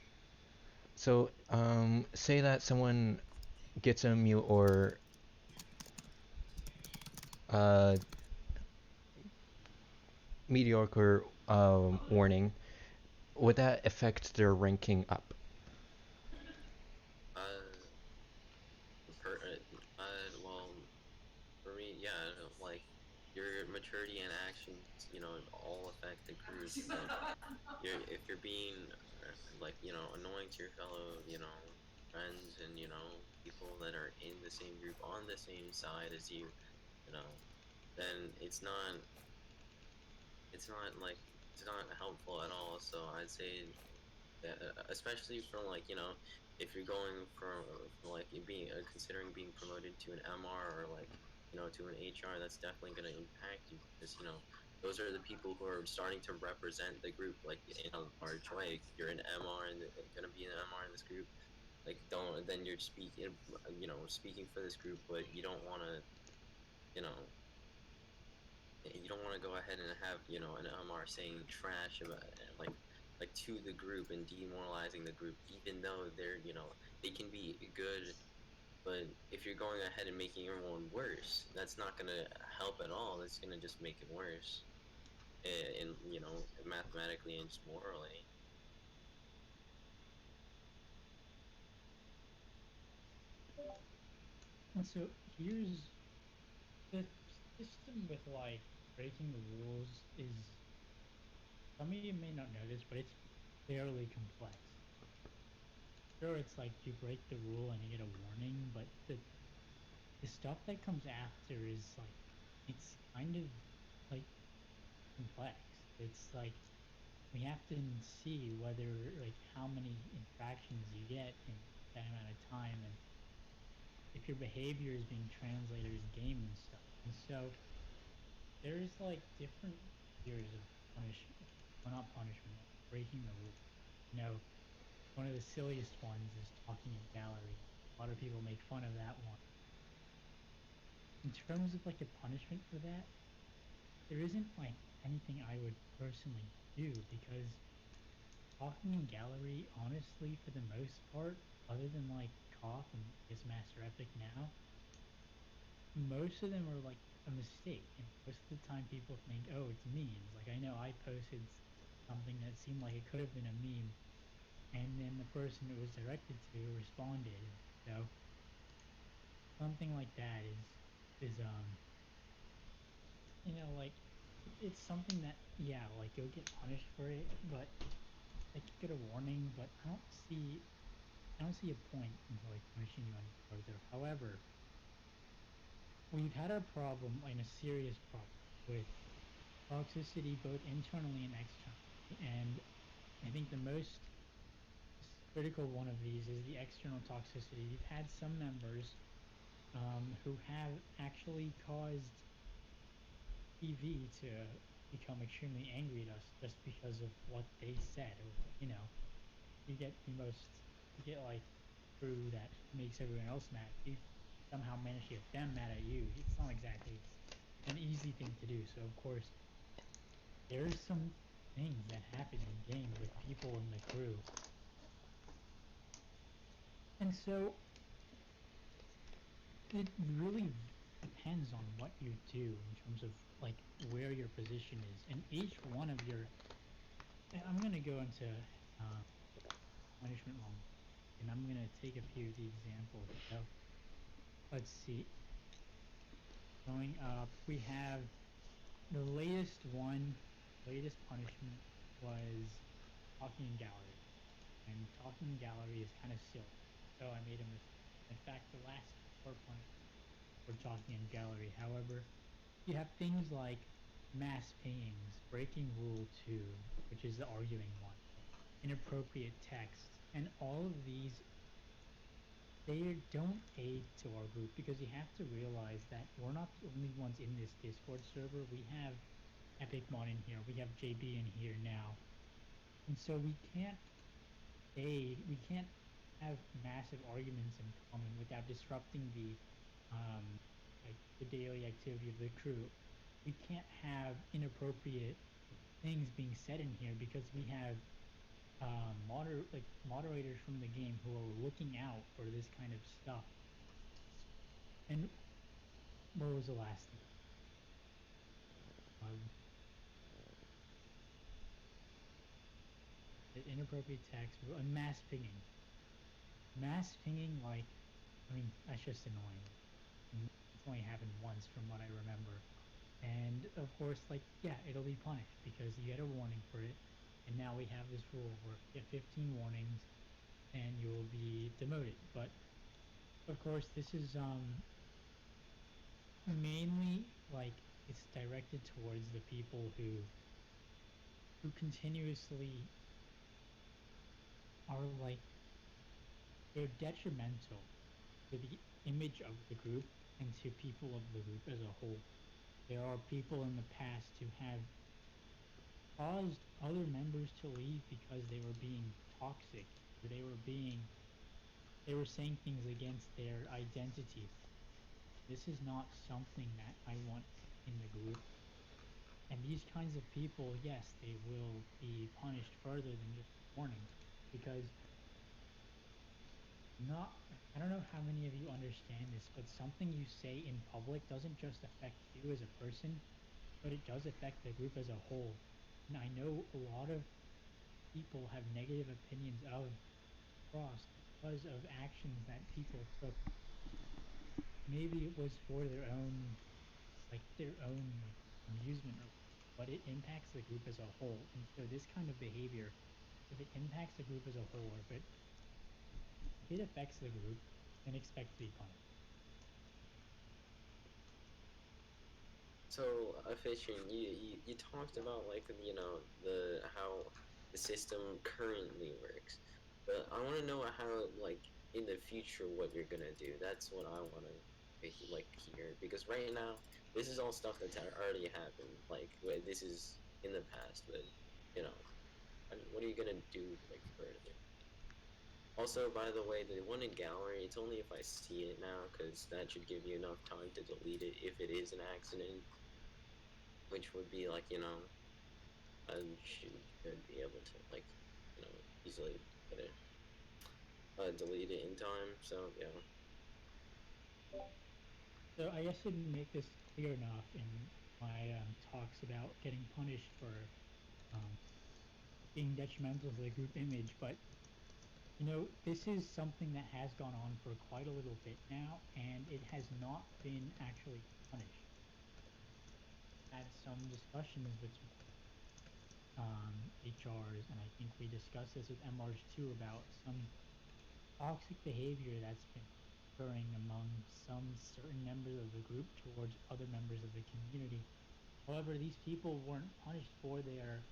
So say that someone gets a mute or uh, mediocre warning, would that affect their ranking up? Uh, well, for me, yeah, like your maturity and actions, all affect the group. Like, if you're being like annoying to your fellow friends and people that are in the same group on the same side as you know, then it's not it's not helpful at all. So I'd say that, especially from like if you're going from like you being considering being promoted to an MR or like to an HR, that's definitely going to impact you because those are the people who are starting to represent the group like in a large way. You're an MR and going to be an MR in this group. Like don't then you're speaking speaking for this group, but you don't want to you know go ahead and have an MR saying trash about like to the group and demoralizing the group, even though they can be good. But if you're going ahead and making everyone worse, that's not going to help at all. It's going to just make it worse, in mathematically and just morally. And so here's the system with like breaking the rules is, some of you may not know this, but it's fairly complex. Sure, it's like you break the rule and you get a warning, but the stuff that comes after is like, it's kind of like complex. It's like we have to see whether like how many infractions you get in that amount of time, and if your behavior is being translated in game and stuff. And so there's like different tiers of punishment, well, not punishment, like breaking the rule. One of the silliest ones is talking in gallery. A lot of people make fun of that one. In terms of like a punishment for that, there isn't like anything I would personally do, because talking in gallery, honestly, for the most part, other than like Koth and his Master Epic now, most of them are like a mistake. And most of the time people think, oh, it's memes. Like I know I posted something that seemed like it could have been a meme, and then the person it was directed to responded. So something like that is like it's something that, yeah, like you'll get punished for it, but like you get a warning, but I don't see a point into like punishing you any further. However, we've had a problem, like a serious problem, with toxicity both internally and externally, and I think the most critical one of these is the external toxicity. You've had some members who have actually caused TV to become extremely angry at us just because of what they said. Or, you get like crew that makes everyone else mad. You somehow manage to get them mad at you. It's not exactly an easy thing to do. So of course, there's some things that happen in game with people in the crew. And so it really depends on what you do in terms of like where your position is, and each one of your. I'm gonna go into punishment long, and I'm gonna take a few of the examples. So let's see. Going up, we have the latest punishment was talking in gallery, and talking in gallery is kind of silly. So I made a mistake. In fact, the last 4 punishments were talking in gallery. However, you have things like mass pingings, breaking rule 2, which is the arguing one, inappropriate text, and all of these, they don't aid to our group, because you have to realize that we're not the only ones in this Discord server. We have EpicMon in here, we have JB in here now, and so we can't have massive arguments in common without disrupting the like the daily activity of the crew. We can't have inappropriate things being said in here, because we have moderators from the game who are looking out for this kind of stuff. And what was the last thing? Inappropriate text and mass pinging. Mass pinging, like, I mean, that's just annoying. It's only happened once from what I remember. And of course, like, yeah, it'll be punished because you get a warning for it. And now we have this rule where you get 15 warnings and you will be demoted. But of course, this is mainly like it's directed towards the people who continuously are like, they're detrimental to the image of the group, and to people of the group as a whole. There are people in the past who have caused other members to leave because they were being toxic, or they were saying things against their identity. This is not something that I want in the group. And these kinds of people, yes, they will be punished further than just warning, because not I don't know how many of you understand this, but something you say in public doesn't just affect you as a person, but it does affect the group as a whole. And I know a lot of people have negative opinions of Frost because of actions that people took. Maybe it was for their own, like amusement, or but it impacts the group as a whole. And so this kind of behavior, if it impacts the group as a whole, or if it affects the group, then expect to be punished. So, Fishing, you talked about like the how the system currently works, but I want to know how like in the future what you're gonna do. That's what I want to like hear, because right now this is all stuff that's already happened. Like this is in the past, but you know, what are you gonna do like further? Also, by the way, the one in gallery, it's only if I see it now, because that should give you enough time to delete it if it is an accident, which would be like, I should be able to like, easily get it, delete it in time. So yeah, So I guess I didn't make this clear enough in my talks about getting punished for um, being detrimental to the group image, but this is something that has gone on for quite a little bit now, and it has not been actually punished. Had some discussions between HRs, and I think we discussed this with MRs too, about some toxic behavior that's been occurring among some certain members of the group towards other members of the community. However, these people weren't punished for their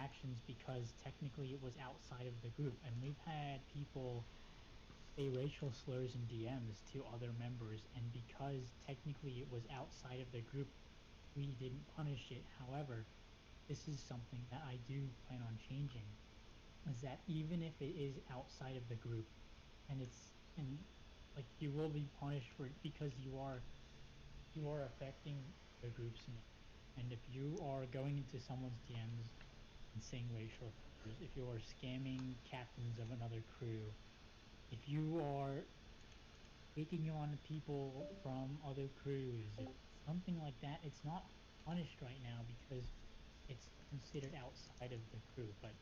actions because technically it was outside of the group, and we've had people say racial slurs in DMs to other members, and because technically it was outside of the group, we didn't punish it. However, this is something that I do plan on changing, is that even if it is outside of the group, and like you will be punished for it because you are affecting the group's name. And if you are going into someone's DMs and saying racial slurs, if you are scamming captains of another crew, if you are taking on people from other crews, if something like that, it's not punished right now because it's considered outside of the crew. But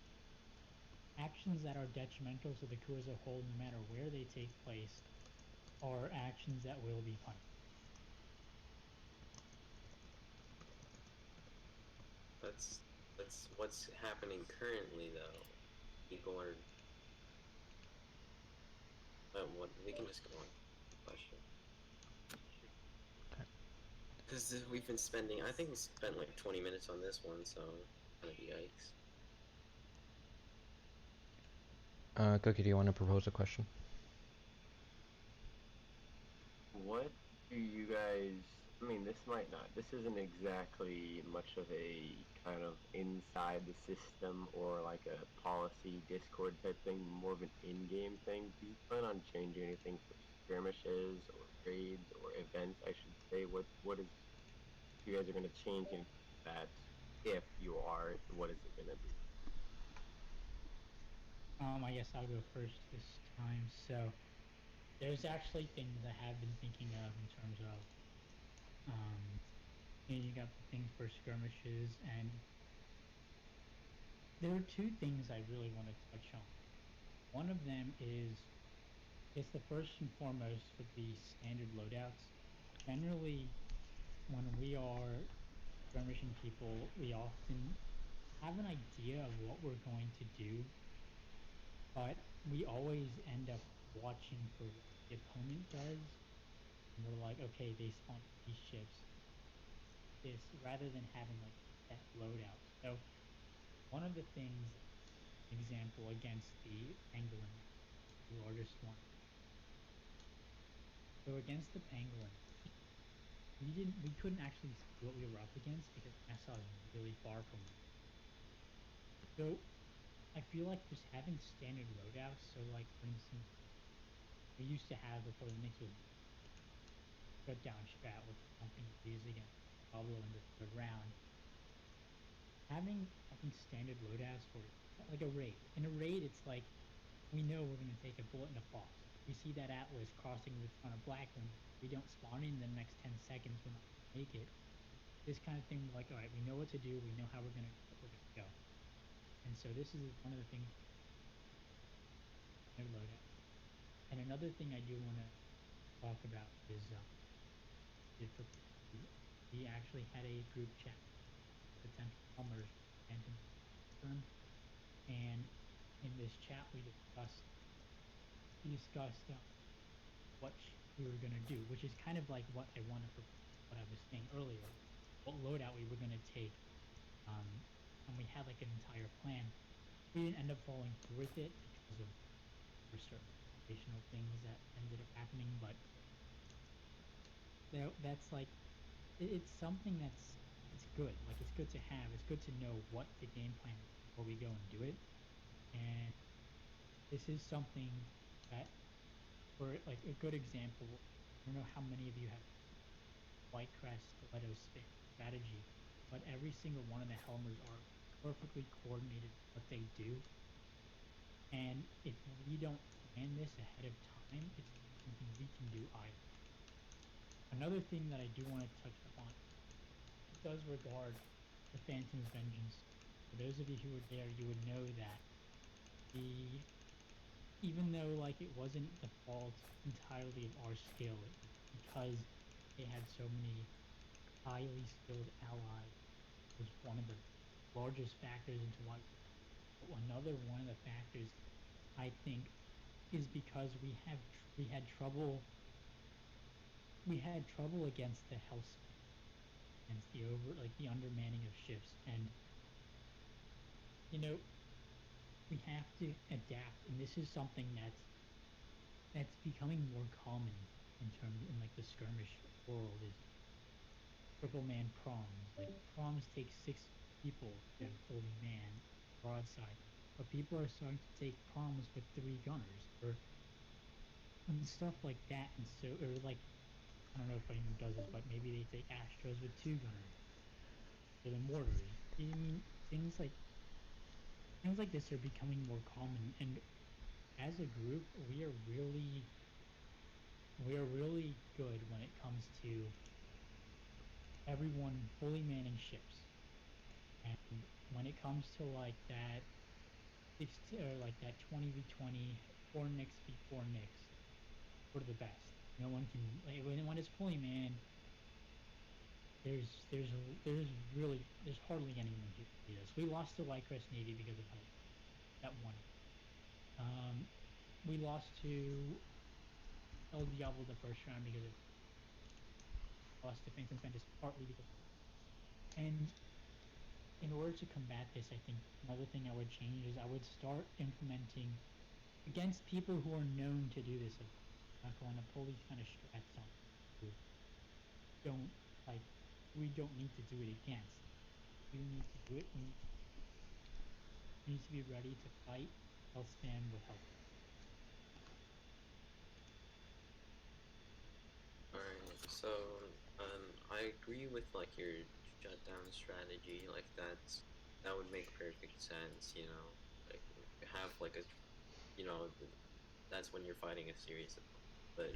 actions that are detrimental to the crew as a whole, no matter where they take place, are actions that will be punished. that's that's what's happening currently though. People are, what we can just go on question. Because we've been spending, I think we spent like 20 minutes on this one, so kind of yikes. Cookie, do you want to propose a question? What do you guys? I mean, this might not. This isn't exactly much of a kind of inside the system or like a policy Discord type thing, more of an in-game thing. Do you plan on changing anything for skirmishes or raids or events, I should say? What is you guys are going to change in that? If you are, what is it going to be? I guess I'll go first this time. So there's actually things I have been thinking of in terms of you got the things for skirmishes, and there are two things I really want to touch on. One of them is, it's the first and foremost would be standard loadouts. Generally, when we are skirmishing people, we often have an idea of what we're going to do, but we always end up watching for what the opponent does, and we're like, okay, they spawn these ships, this, rather than having like set loadout. So one of the things, example against the pangolin, the largest one, So against the Penguin, we couldn't actually see what we were up against because Nassau is really far from where. So I feel like just having standard loadouts. So like for instance, we used to have before the Knicks was shutdown strat, which is something we use against Pablo in the third round. Having I think standard loadouts for like a raid. In a raid, it's like we know we're gonna take a bullet and a fox. We see that Atlas crossing the front of Blackland. We don't spawn in the next 10 seconds. We're not gonna make it. This kind of thing, we're like, all right, we know what to do. We know how we're gonna go. And so this is one of the things standard loadout. And another thing I do want to talk about is did for we actually had a group chat with potential plumbers and firm, and in this chat we discussed what we were gonna do, which is kind of like what I wanted for what I was saying earlier, what loadout we were gonna take, um, and we had like an entire plan. We didn't end up following through with it because of certain additional things that ended up happening, but that's like it's something it's good. Like it's good to have. It's good to know what the game plan is before we go and do it. And this is something that, for like a good example, I don't know how many of you have White Crest Stiletto strategy, but every single one of the Helmers are perfectly coordinated what they do. And if we don't plan this ahead of time, it's something we can do either. Another thing that I do want to touch upon does regard the Phantom's Vengeance. For those of you who were there, you would know that the even though like it wasn't the fault entirely of our skill, it was because they had so many highly skilled allies was one of the largest factors into why. Another one of the factors I think is because we had trouble against the health, against the the undermanning of ships, and you know we have to adapt, and this is something that's becoming more common in like the skirmish world is triple man proms. Like proms take 6 people to fully man broadside, but people are starting to take proms with 3 gunners or and stuff like that, and so or like I don't know if anyone does this, but maybe they take Astros with 2 gunners or the mortars. I mean things like this are becoming more common, and as a group, we are really good when it comes to everyone fully manning ships. And when it comes to like that 60 or like that 20v20 4 Knicks v 4 Knicks, we're the best. No one can like when it's fully manned. There's there's there's hardly anyone who can beat us. We lost to White Crest Navy because of health. That one. We lost to El Diablo the first round because of lost to Phantom Fenders partly because of, and in order to combat this, I think another thing I would change is I would start implementing against people who are known to do this. Not going to pull these kind of strats on who don't like we don't need to do it against. We need to do it. We need to be ready to fight health spam with health. Alright, so I agree with like your shutdown strategy. Like that would make perfect sense. You know, like have like a you know that's when you're fighting a serious opponent. But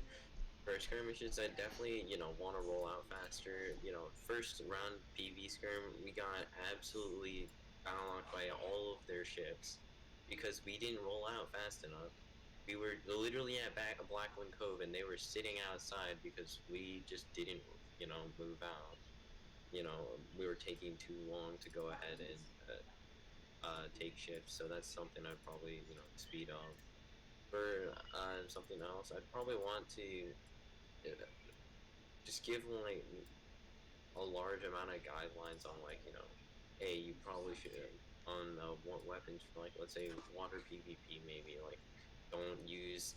for skirmishes, I definitely want to roll out faster. First round PV skirm, we got absolutely bound by all of their ships because we didn't roll out fast enough. We were literally at back of Blackland Cove, and they were sitting outside because we just didn't, move out. We were taking too long to go ahead and take shifts, so that's something I'd probably, speed up. For something else, I'd probably want to uh, just give like a large amount of guidelines on like hey, you probably should on what weapons for like let's say water PvP maybe like don't use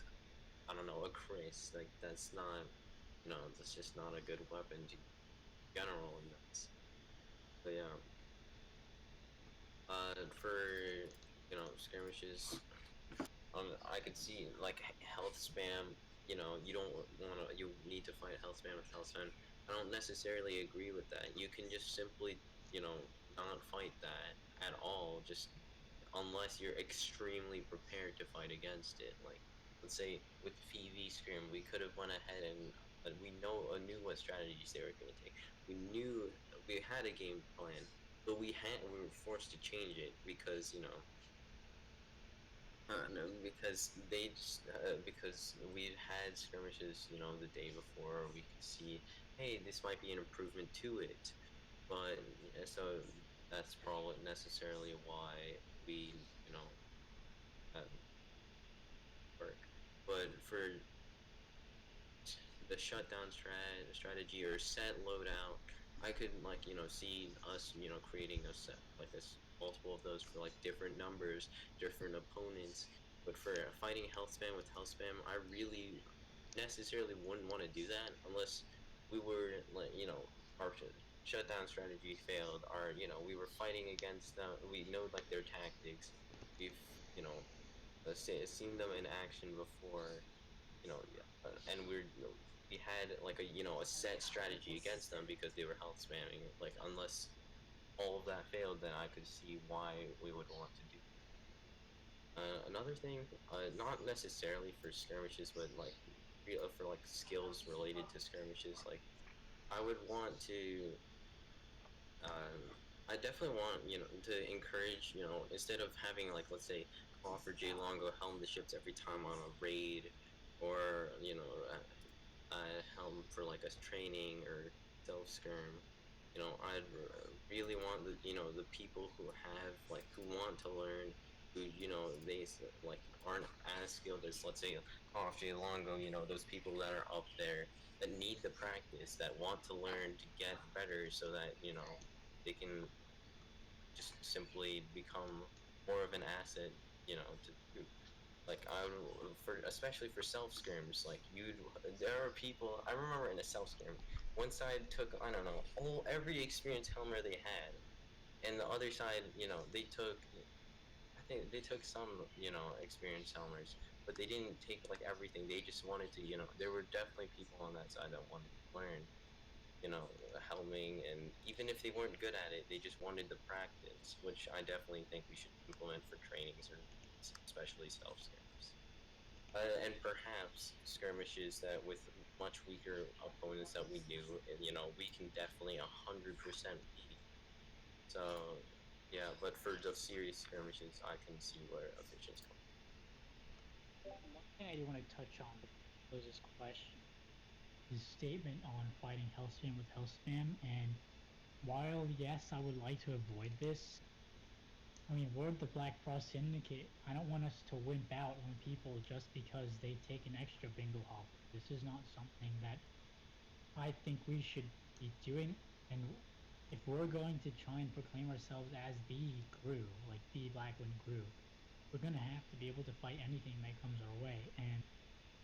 I don't know a Chris like that's not that's just not a good weapon to general in that. But yeah, for skirmishes, I could see like health spam. You don't want to. You need to fight health spam with health spam. I don't necessarily agree with that. You can just simply, not fight that at all. Just unless you're extremely prepared to fight against it. Like, let's say with PV Scrim, we could have went ahead and knew what strategies they were going to take. We knew we had a game plan, but we were forced to change it because no, because we'd had skirmishes, the day before. We could see, hey, this might be an improvement to it, but so that's probably necessarily why we, uh, work. But for the shutdown strategy or set loadout, I could see us creating a set like this multiple of those for like different numbers, different opponents. But for fighting health spam with health spam, I really necessarily wouldn't want to do that unless we were like our shutdown strategy failed. Our we were fighting against them. We know like their tactics. We've seen them in action before, and we had like a set strategy against them because they were health spamming. Like unless all of that failed, then I could see why we would want to do. Another thing, not necessarily for skirmishes, but like for like skills related to skirmishes, like I would want to um, I definitely want to encourage instead of having like let's say Claw for J Longo helm the ships every time on a raid, or helm for like a training or self skirm. I'd really want the people who have like who want to learn, who they like aren't as skilled as let's say Off J Longo. Those people that are up there that need the practice, that want to learn to get better, so that they can just simply become more of an asset. To like I would for especially for self scrims, like there are people I remember in a self scrim, one side took I don't know every experienced helmer they had, and the other side they took I think they took some experienced helmers, but they didn't take like everything. They just wanted to there were definitely people on that side that wanted to learn helming, and even if they weren't good at it, they just wanted the practice, which I definitely think we should implement for trainings or especially self scrims. And perhaps skirmishes that with much weaker opponents that we do, we can definitely 100% beat. So, yeah, but for the serious skirmishes, I can see where officials come. One thing I do want to touch on was this question, his statement on fighting health spam with health spam, and while yes, I would like to avoid this, I mean, we're the Black Frost Syndicate. I don't want us to wimp out on people just because they take an extra bingo hop. This is not something that I think we should be doing. And if we're going to try and proclaim ourselves as the crew, like the Blackwind crew, we're gonna have to be able to fight anything that comes our way. And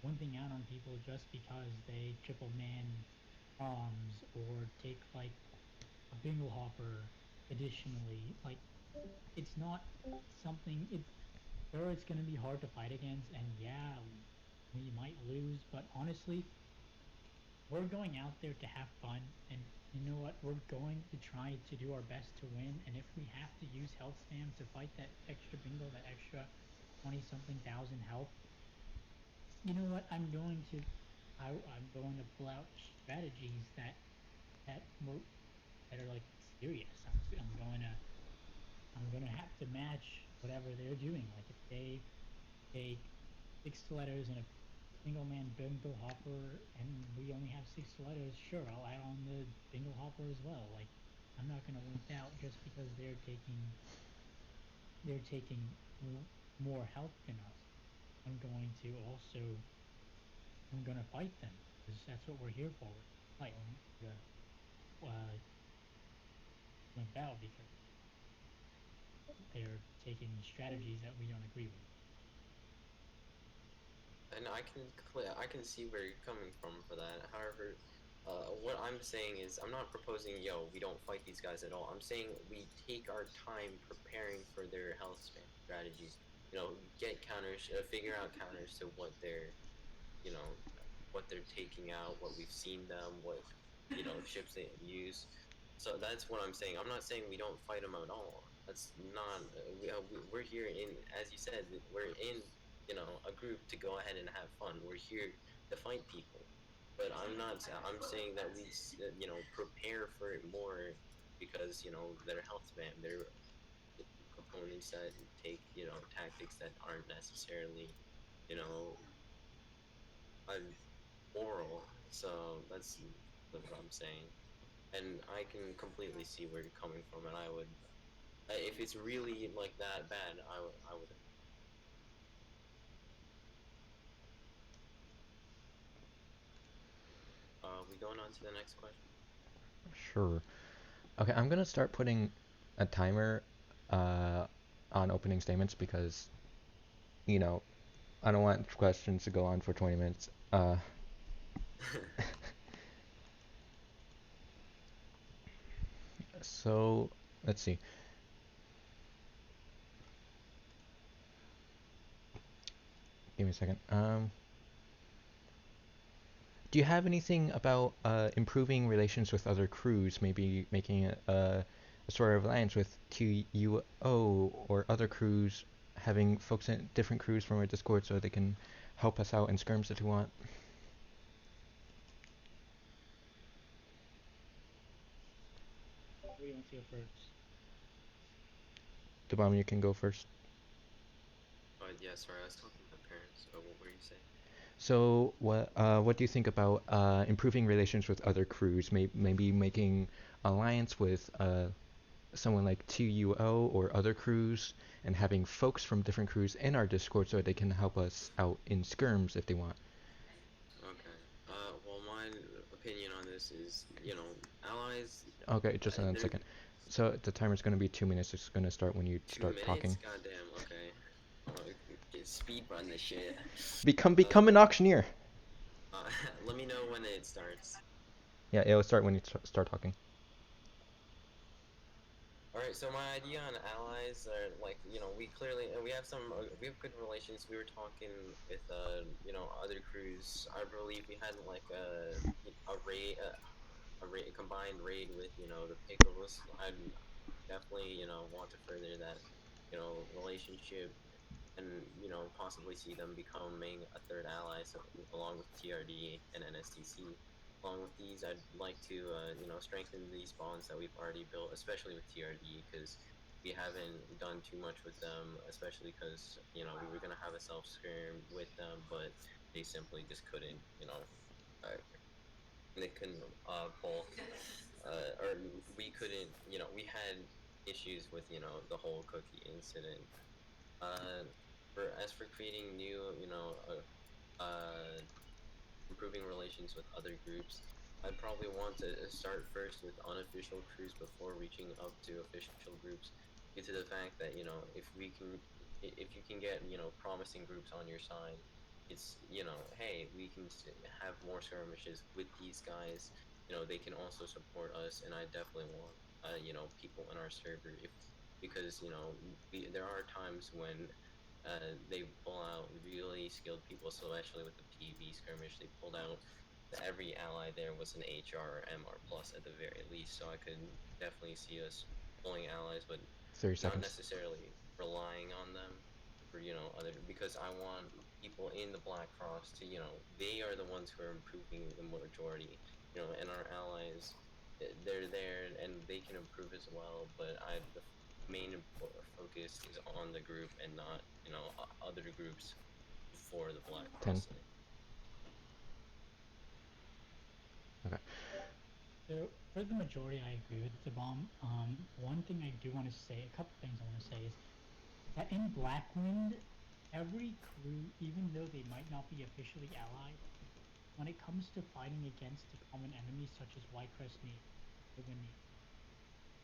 wimping out on people just because they triple man arms or take like a bingo hopper additionally, like it's not something it's sure it's going to be hard to fight against, and yeah, we might lose, but honestly, we're going out there to have fun, and you know what, we're going to try to do our best to win, and if we have to use health spam to fight that extra bingo, that extra 20 something thousand health, you know what, I'm going to pull out strategies that were that are like serious. I'm gonna have to match whatever they're doing. Like if they take 6 letters and a single man bingo hopper and we only have 6 letters, sure, I'll add on the bingo hopper as well. Like I'm not gonna wimp out just because they're taking more health than us. I'm going to also I'm gonna fight them because that's what we're here for. Fight. We're not gonna wimp out because they're taking strategies that we don't agree with. and I can see where you're coming from for that. However, what I'm saying is I'm not proposing, yo, we don't fight these guys at all. I'm saying we take our time preparing for their health span strategies. You know, get counters, figure out counters to what they're, you know, what they're taking out, what we've seen them, what, you know, ships they use. So that's what I'm saying. I'm not saying we don't fight them at all. That's not. We're here in, as you said, we're in, you know, a group to go ahead and have fun. We're here to fight people. But I'm not. I'm saying that we, you know, prepare for it more because, you know, their health span, their components that take, you know, tactics that aren't necessarily, you know, moral. So that's what I'm saying, and I can completely see where you're coming from. And I would, if it's really like that bad, I would. We going on to the next question? Sure. Okay, I'm gonna start putting a timer uh, on opening statements because, you know, I don't want questions to go on for 20 minutes. So let's see. Give me a second. Do you have anything about improving relations with other crews? Maybe making a sort of alliance with QUO or other crews, having folks in different crews from our Discord so they can help us out in skirms if we want. Who wants to go first? The bomb, you can go first. Yeah, sorry, I was talking to my parents. What were you saying? So, what do you think about improving relations with other crews? Maybe making alliance with someone like TUO or other crews, and having folks from different crews in our Discord so they can help us out in skirms if they want. Okay. Well, my opinion on this is, you know, allies. Okay, just a They're second. So the timer's going to be 2 minutes. It's going to start when you two start minutes. talking. Goddamn. Okay. Speed run this shit. Uh, Become an auctioneer. let me know when it starts. Yeah, it'll start when you start talking. All right, so my idea on allies are like, you know, we clearly we have some we have good relations. We were talking with you know, other crews. I believe we had like a raid a combined raid with, you know, the Pickles. I'd definitely, you know, want to further that, you know, relationship, and, you know, possibly see them becoming a third ally, so along with TRD and NSTC. Along with these, I'd like to, you know, strengthen these bonds that we've already built, especially with TRD, because we haven't done too much with them, especially because, you know, we were gonna have a self scrim with them, but they simply just couldn't, you know, uh, they couldn't pull, or we couldn't, you know, we had issues with, you know, the whole cookie incident. Uh, as for creating new, you know, improving relations with other groups, I'd probably want to start first with unofficial crews before reaching up to official groups, due to the fact that, you know, if you can get, you know, promising groups on your side, it's, you know, hey, we can have more skirmishes with these guys. You know, they can also support us, and I definitely want, you know, people in our server, if because, you know, there are times when they pull out really skilled people, especially with the PV skirmish. They pulled out every ally there was an HR or MR plus at the very least. So I could definitely see us pulling allies, but 30 not seconds. necessarily relying on them for, you know, other, because I want people in the Black Cross to, you know, they are the ones who are improving the majority, you know, and our allies, they're there and they can improve as well. But the main focus is on the group and not, you know, other groups for the Black 10. Cross thing. Okay. So for the majority, I agree with the bomb. One thing I do want to say, a couple things I want to say is that in Blackwind, every crew, even though they might not be officially allied, when it comes to fighting against the common enemies such as Whitecrest Navy, Rogan Navy,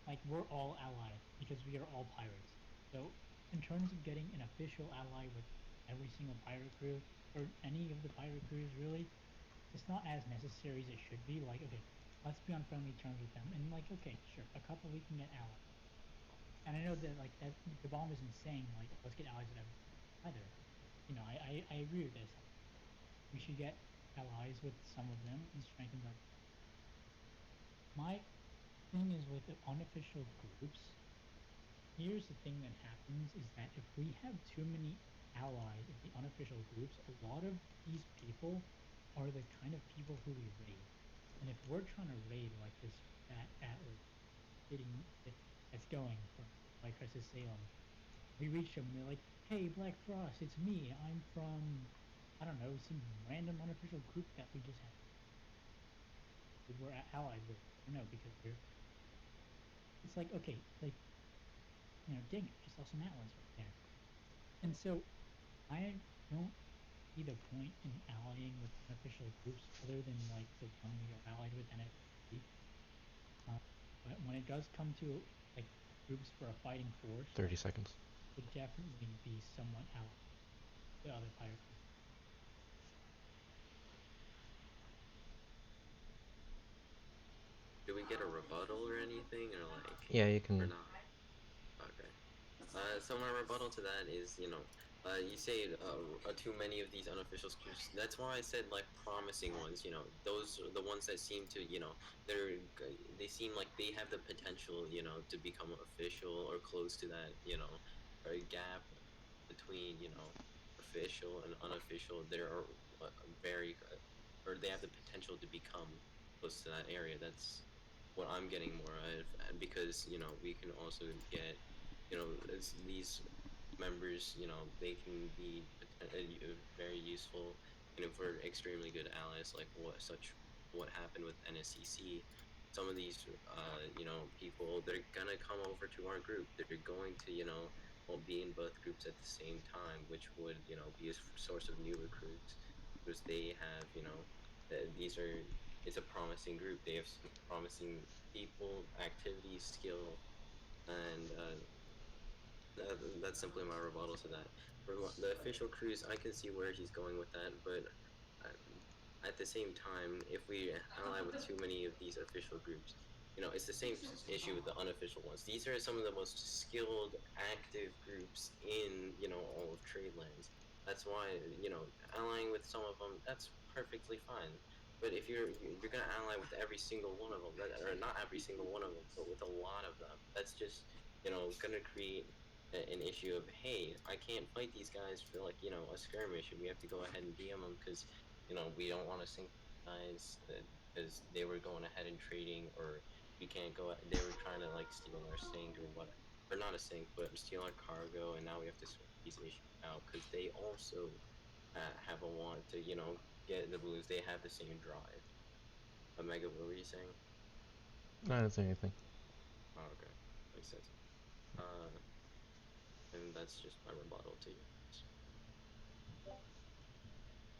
like we're all allied because we are all pirates. So in terms of getting an official ally with every single pirate crew, or any of the pirate crews really, it's not as necessary as it should be. Like, okay, let's be on friendly terms with them, and like, okay, sure, a couple we can get allies. And I know that like that the bomb isn't saying like let's get allies with everyone either. You know, I agree with this. Like, we should get allies with some of them and strengthen our. My thing is with the unofficial groups. Here's the thing that happens is that if we have too many allies in the unofficial groups, a lot of these people are the kind of people who we raid. And if we're trying to raid like this fat atlas hitting that's going from like Crisis Salem, we reach them and they're like, "Hey, Black Frost, it's me. I'm from I don't know some random unofficial group that we just had. We're allied with. No, because we're. It's like okay, like dang it, just saw some allies right there. And so I don't see the point in allying with unofficial groups other than like the one we are allied with NSC. Uh, but when it does come to like groups for a fighting force, 30 seconds. would definitely be somewhat allied to other pirate groups. Do we get a rebuttal or anything, or like, Yeah, you or can. not? Okay. So my rebuttal to that is, you say too many of these unofficial groups. That's why I said like promising ones. Those are the ones that seem to, they seem like they have the potential, to become official or close to that, or a gap between, official and unofficial. There are very, or they have the potential to become close to that area. That's what I'm getting more of, and because we can also get as these members, they can be very useful, for extremely good allies, like what happened with NSCC. Some of these, people, they're gonna come over to our group. They're going to, will be in both groups at the same time, which would, be a source of new recruits because they have, these are it's a promising group. They have promising people, activities, skill, and that's simply my rebuttal to that. For the official cruise, I can see where he's going with that, but at the same time, if we ally with too many of these official groups, it's the same issue with the unofficial ones. These are some of the most skilled, active groups in, all of trade lands. That's why, allying with some of them, that's perfectly fine. But if you're gonna ally with every single one of them, or not every single one of them, but with a lot of them, that's just, gonna create an issue of, hey, I can't fight these guys for like, a skirmish, and we have to go ahead and DM them because we don't want to sink guys because they were going ahead and trading, or we can't go. They were trying to like steal our sink or what, or not a sink, but steal our cargo, and now we have to sort these issues out because they also have a want to, get the blues. They have the same drive. Omega, what were you saying? I don't say anything. Oh, okay, makes sense. Uh, and that's just my rebuttal to you.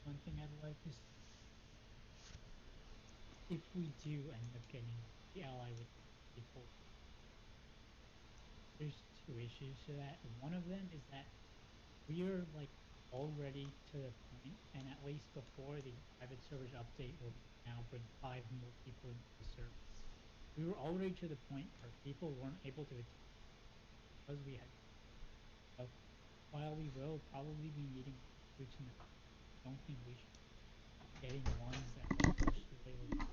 One thing I'd like to see if we do end up getting the ally with people, there's two issues to that. One of them is that we're like already to the point, and at least before the private servers update, where we now bring 5 more people into the server, we were already to the point where people weren't able to attend because we had. So while we will probably be needing recruits in the, I don't think we should be getting ones that are first available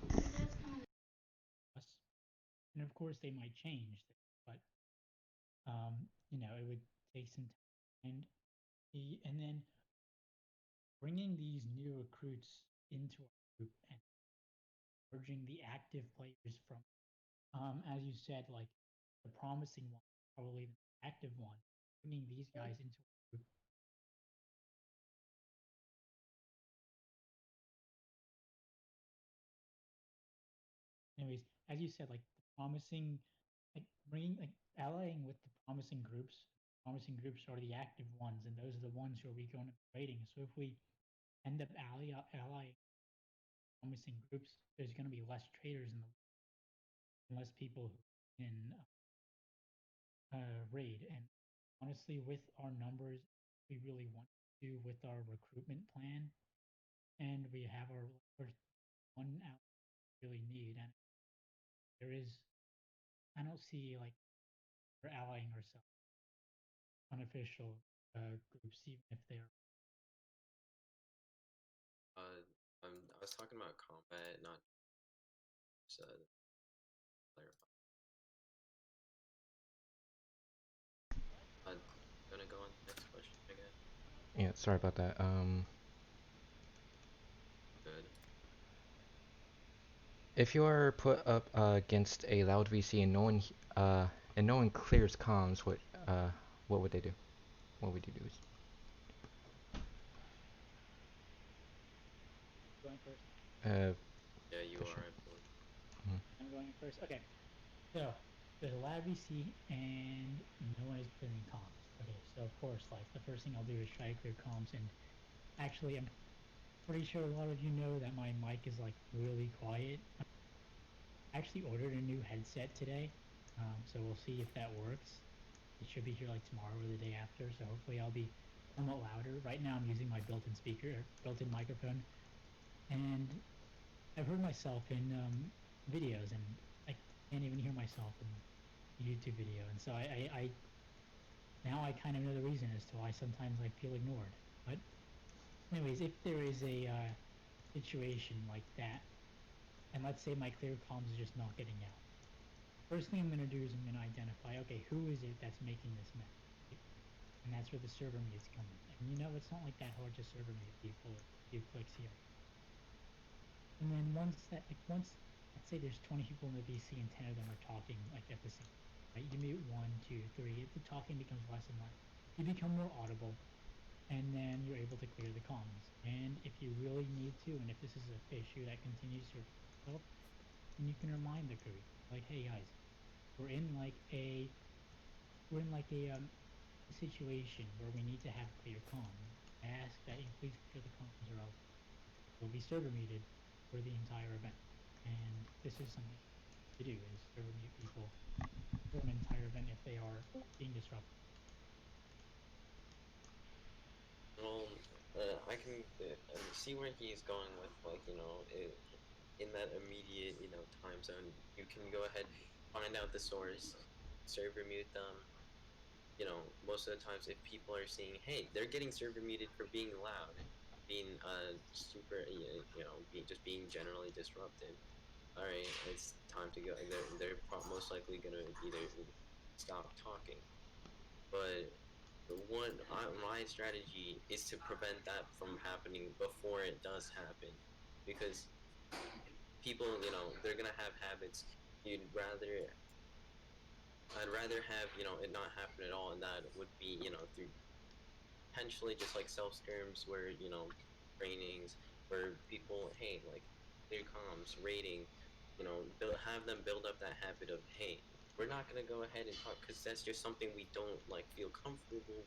us. And of course, they might change, but it would take some time. And then bringing these new recruits into our group and merging the active players from, as you said, like the promising one, probably the active one, bringing these guys into our group. Anyways, as you said, like the promising, like bringing, like allying with the promising groups. Promising groups are the active ones, and those are the ones who are we going to be raiding. So if we end up allying promising groups, there's going to be less traders in the less people who can raid. And honestly, with our numbers, we really want do with our recruitment plan, and we have our first 1 hour we really need, and there is I don't see like we're allying ourselves unofficial groups even if they're I was talking about combat, not clarify. Gonna go on to the next question, I guess. Yeah, sorry about that. Good. If you are put up against a loud VC and no one clears comms, what would they do? What would you do? going first. Yeah, you Fisher. are, I believe. I'm going first. Okay, so there's a loud VC and no one is clearing comms. Okay, so of course, like the first thing I'll do is try to clear comms, and actually, I'm pretty sure a lot of you know that my mic is like really quiet. I actually ordered a new headset today, so we'll see if that works. It should be here like tomorrow or the day after, so hopefully I'll be somewhat louder. Right now I'm using my built-in speaker, built-in microphone, and I've heard myself in videos, and I can't even hear myself in YouTube video, and so I now I kind of know the reason as to why sometimes I feel ignored. But anyways, if there is a situation like that, and let's say my clear comms is just not getting out, first thing I'm going to do is I'm going to identify, okay, who is it that's making this mess? And that's where the server mutes come in. And you know, it's not like that hard to server mute people with a few clicks here. And then once let's say there's 20 people in the VC and 10 of them are talking like at the same time, right? You mute 1, 2, 3, the talking becomes less and less. You become more audible, and then you're able to clear the comms. And if you really need to, and if this is an issue that continues to develop, then you can remind the group, like, hey guys, we're in like a situation where we need to have clear comms. I ask that you please clear the comms or else will be server muted for the entire event. And this is something to do is server mute people for an entire event if they are being disrupted. Well, I can see where he's going with, like, in that immediate, time zone. You can go ahead, find out the source, server mute them. Most of the times, if people are seeing, hey, they're getting server muted for being loud, being super, being generally disrupted. All right, it's time to go. They're most likely gonna either stop talking, but my strategy is to prevent that from happening before it does happen, because people, they're gonna have habits. I'd rather have it not happen at all, and that would be through potentially just like self scrims where trainings where people, hey, like clear comms rating, have them build up that habit of, hey, we're not going to go ahead and talk because that's just something we don't like feel comfortable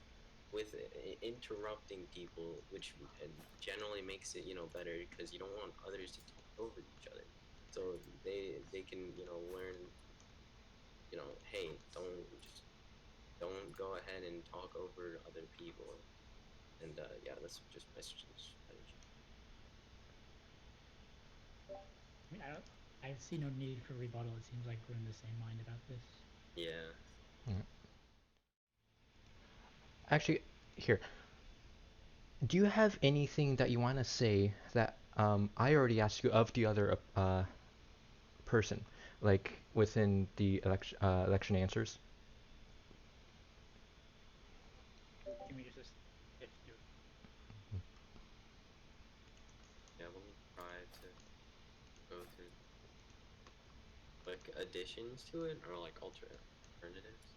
with, interrupting people, which generally makes it better because you don't want others to talk over each other, so they can learn, hey, don't go ahead and talk over other people. And yeah, that's just my strategy. I mean, I see no need for rebuttal. It seems like we're in the same mind about this. Yeah. Yeah. Actually, here, do you have anything that you want to say that I already asked you of the other person, like within the election answers? Can we just if you Yeah, we'll try to go through like additions to it or like alternatives.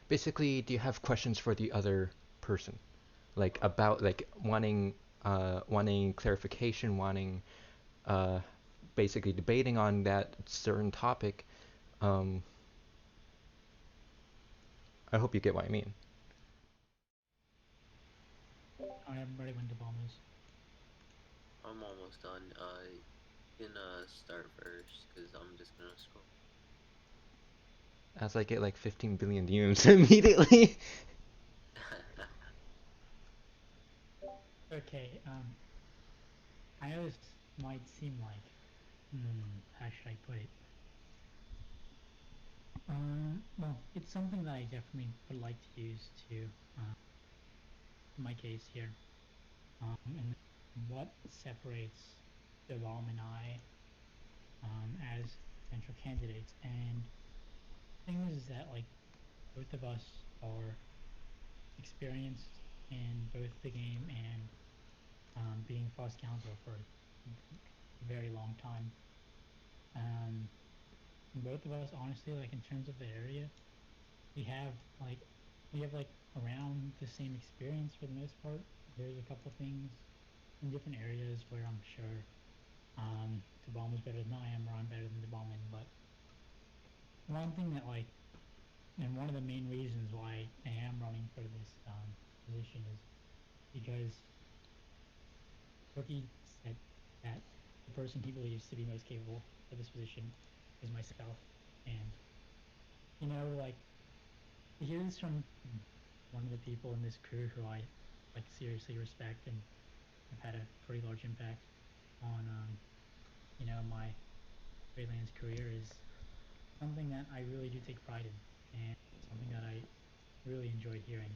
Basically, do you have questions for the other person, like about like wanting clarification, wanting uh, basically debating on that certain topic? Um, I hope you get what I mean. I'm ready when the bomb is. I'm almost done. You can start first because I'm just gonna scroll. As I get like 15 billion views immediately. Okay, I know this might seem like, how should I put it? Well, it's something that I definitely would like to use to, my case here. And what separates the bomb and I, as potential candidates. And the thing is that, like, both of us are experienced in both the game and being Frost Council for a very long time. Both of us, honestly, like in terms of the area, we have like we have like around the same experience for the most part. There's a couple things in different areas where I'm sure the bomb is better than I am, or I'm better than the bombman. But one thing that like, and one of the main reasons why I am running for this position is because Cookie said that the person he believes to be most capable for this position is myself, and like to hear this from one of the people in this crew who I like seriously respect and have had a pretty large impact on my freelance career is something that I really do take pride in, and something that I really enjoy hearing.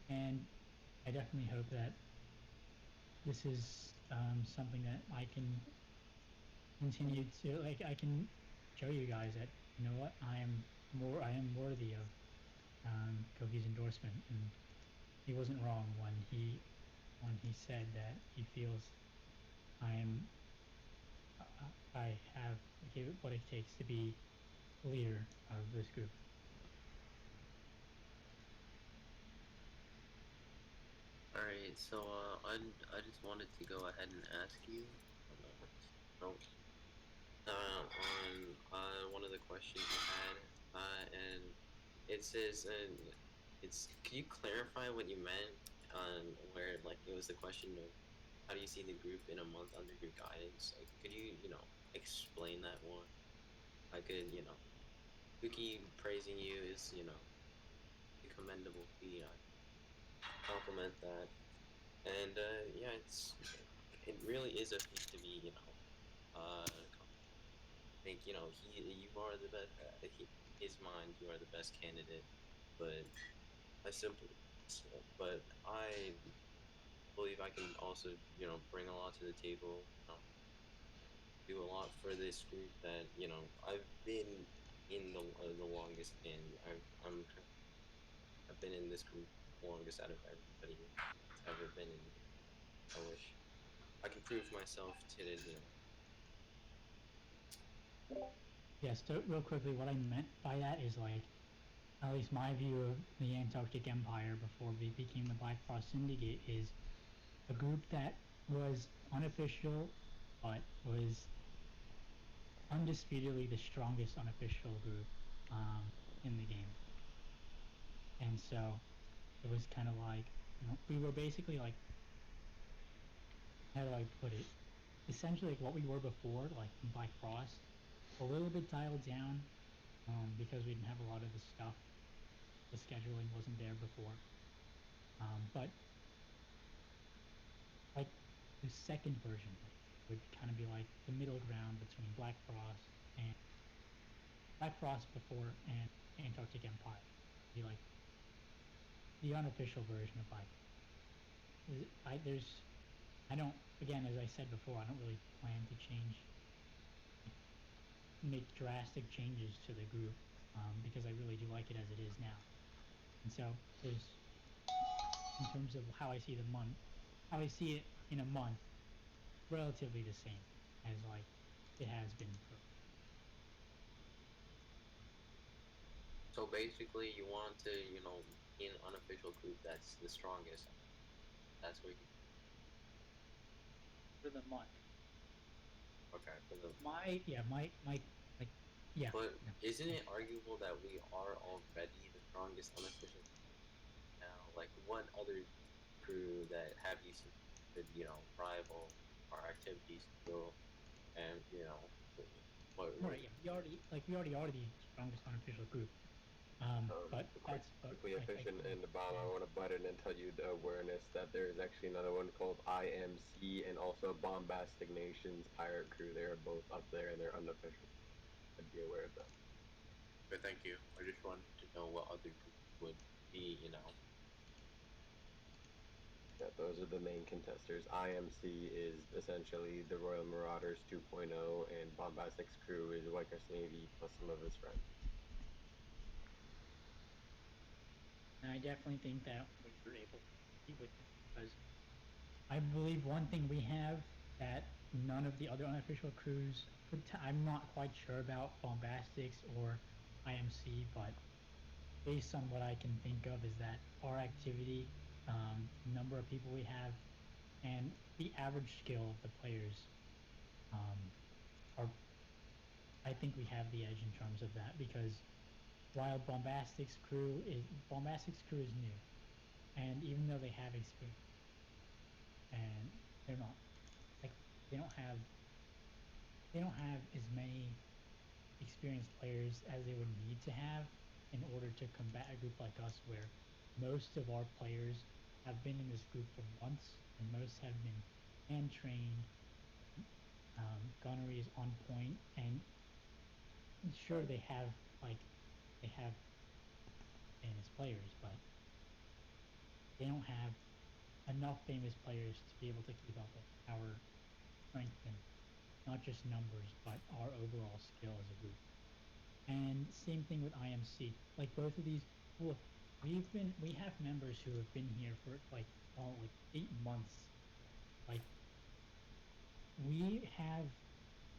And I definitely hope that this is something that I can continue to like. I can show you guys that what I am worthy of Koki's endorsement, and he wasn't wrong when he said that he feels I am I have what it takes to be leader of this group. All right, so I just wanted to go ahead and ask you, no, on one of the questions you had, and it says, can you clarify what you meant on where like it was the question of how do you see the group in a month under your guidance? Like, could you explain that more? I could Cookie praising you is commendable. We compliment that, and yeah, it really is a feat to be I think you are the best. His mind, you are the best candidate, but I simply, but I believe I can also bring a lot to the table. Do a lot for this group that I've been in the longest, and I've been in this group the longest out of everybody that's ever been in. I wish I can prove myself to Yes, so real quickly, what I meant by that is like, at least my view of the Antarctic Empire before we became the Black Frost Syndicate is a group that was unofficial, but was undisputedly the strongest unofficial group in the game. And so it was kind of like, we were basically like, how do I put it? Essentially like what we were before, like in Black Frost, a little bit dialed down because we didn't have a lot of the stuff. The scheduling wasn't there before. But like the second version would kind of be like the middle ground between and Black Frost before and Antarctic Empire. Be like the unofficial version of Black. I don't, again, as I said before, I don't really plan to make drastic changes to the group because I really do like it as it is now. And so there's, in terms of how I see how I see it in a month, relatively the same as like it has been for. So basically, you want to be an unofficial group that's the strongest. That's where you For the month. okay for the. My like yeah. But No, isn't it arguable that we are already the strongest unofficial now? Like, what other crew that have you seen could rival our activities still, and what right, yeah, we already are the strongest unofficial group. But that's Quickly like efficient and bomb. I want to butt in and tell you the awareness that there is actually another one called IMC and also Bombastic Nations Pirate Crew. They are both up there and they're unofficial. I'd be aware of that. But thank you. I just wanted to know what other groups would be, you know. Yeah, those are the main contesters. IMC is essentially the Royal Marauders 2.0, and Bombastic's crew is Whitecrest Navy plus some of his friends. and I definitely think that we were able to compete with them because I believe one thing we have that none of the other unofficial crews. I'm not quite sure about Bombastics or IMC, but based on what I can think of, is that our activity, number of people we have, and the average skill of the players, are. I think we have the edge in terms of that because while Bombastic's crew is new, and even though they have experience, and they're not like they don't have they don't have as many experienced players as they would need to have in order to combat a group like us where most of our players have been in this group for months and most have been hand trained, gunnery is on point, and sure they have famous players, but they don't have enough famous players to be able to keep up with our strength and not just numbers but our overall skill as a group. And same thing with IMC. Like both of these, look, we have members who have been here for like 8 months. Like we have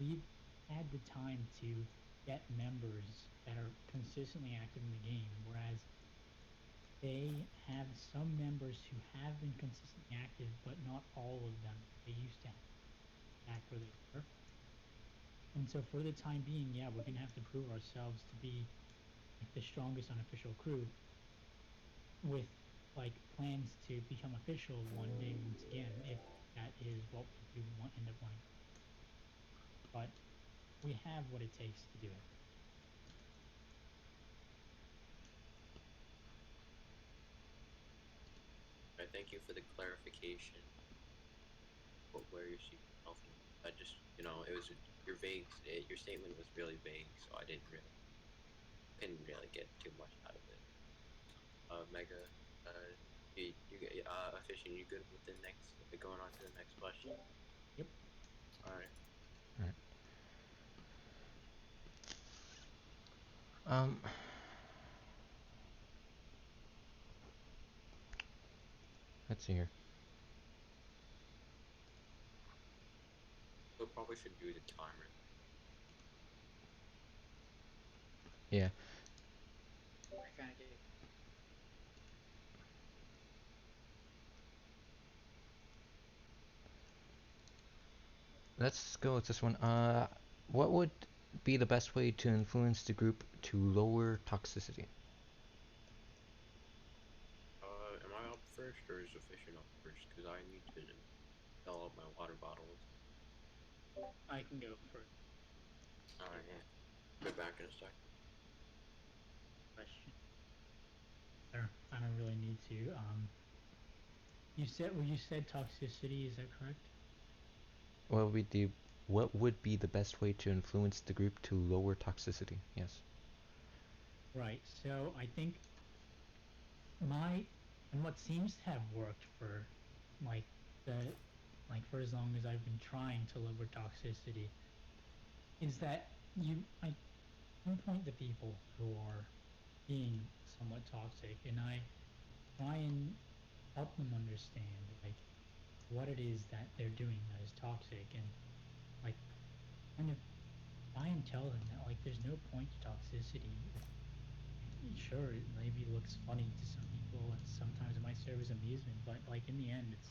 we've had the time to get members that are consistently active in the game, whereas they have some members who have been consistently active, but not all of them they used to have back where they were. And so for the time being, yeah, we're gonna have to prove ourselves to be like the strongest unofficial crew with like plans to become official one day once again if that is what we do want end up wanting. But we have what it takes to do it. I thank you for the clarification. Where you see yourself in. I just, you know, it was your vague. Your statement was really vague, so I couldn't really get too much out of it. Mega, Efficient, you good with the next? Going on to the next question. Yep. All right. All right. Let's see here. We probably should do the timer. Yeah. I kind of get. Let's go with this one. What would be the best way to influence the group to lower toxicity? Am I up first or is Efficient up first? Because I need to fill up my water bottles. I can go first. All right. Yeah. Be back in a sec. Question. I don't really need to. You said toxicity. Is that correct? What would be the best way to influence the group to lower toxicity? Yes. Right. So I think my and what seems to have worked for like the for as long as I've been trying to lower toxicity is that you I pinpoint the people who are being somewhat toxic and I try and help them understand like what it is that they're doing that is toxic and like kind of try and tell them that like there's no point to toxicity. Sure, it maybe looks funny to some people and sometimes it might serve as amusement, but like in the end it's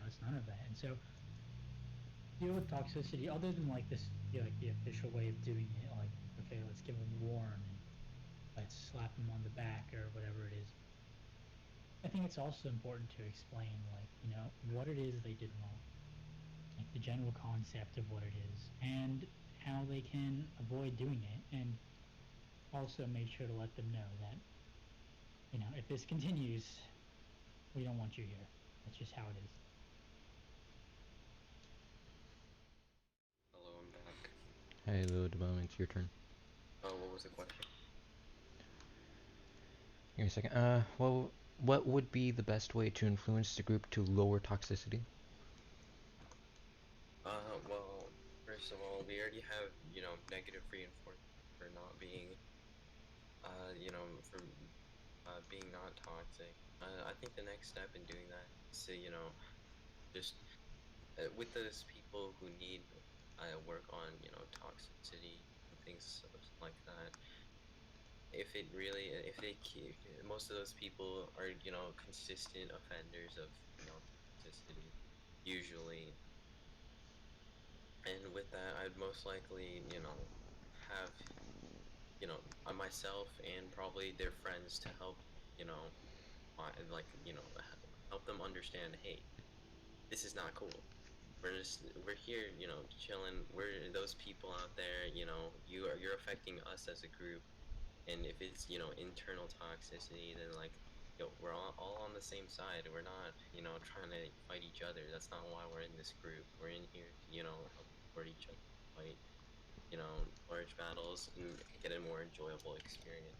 it's none of that. And so deal with toxicity other than like this the official way of doing it, like okay, let's give them warn and let's slap them on the back or whatever it is. I think it's also important to explain like, what it is they did wrong, like the general concept of what it is and how they can avoid doing it. And also made sure to let them know that, if this continues, we don't want you here. That's just how it is. Hello, I'm back. Hey, Lou Development, it's your turn. Oh, what was the question? Give me a second. Well, what would be the best way to influence the group to lower toxicity? Well, first of all, we already have, negative reinforcement for not being, for being not toxic. I think the next step in doing that is to, just with those people who need work on, toxicity and things like that. If they keep, most of those people are, consistent offenders of, toxicity, usually. And with that, I'd most likely, have, myself and probably their friends to help, you know, like, help them understand, hey, this is not cool. We're here, chilling. We're those people out there, you're affecting us as a group. And if it's, internal toxicity, then like, we're all on the same side. We're not, trying to fight each other. That's not why we're in this group. We're in here to, help support each other, fight, large battles and get a more enjoyable experience.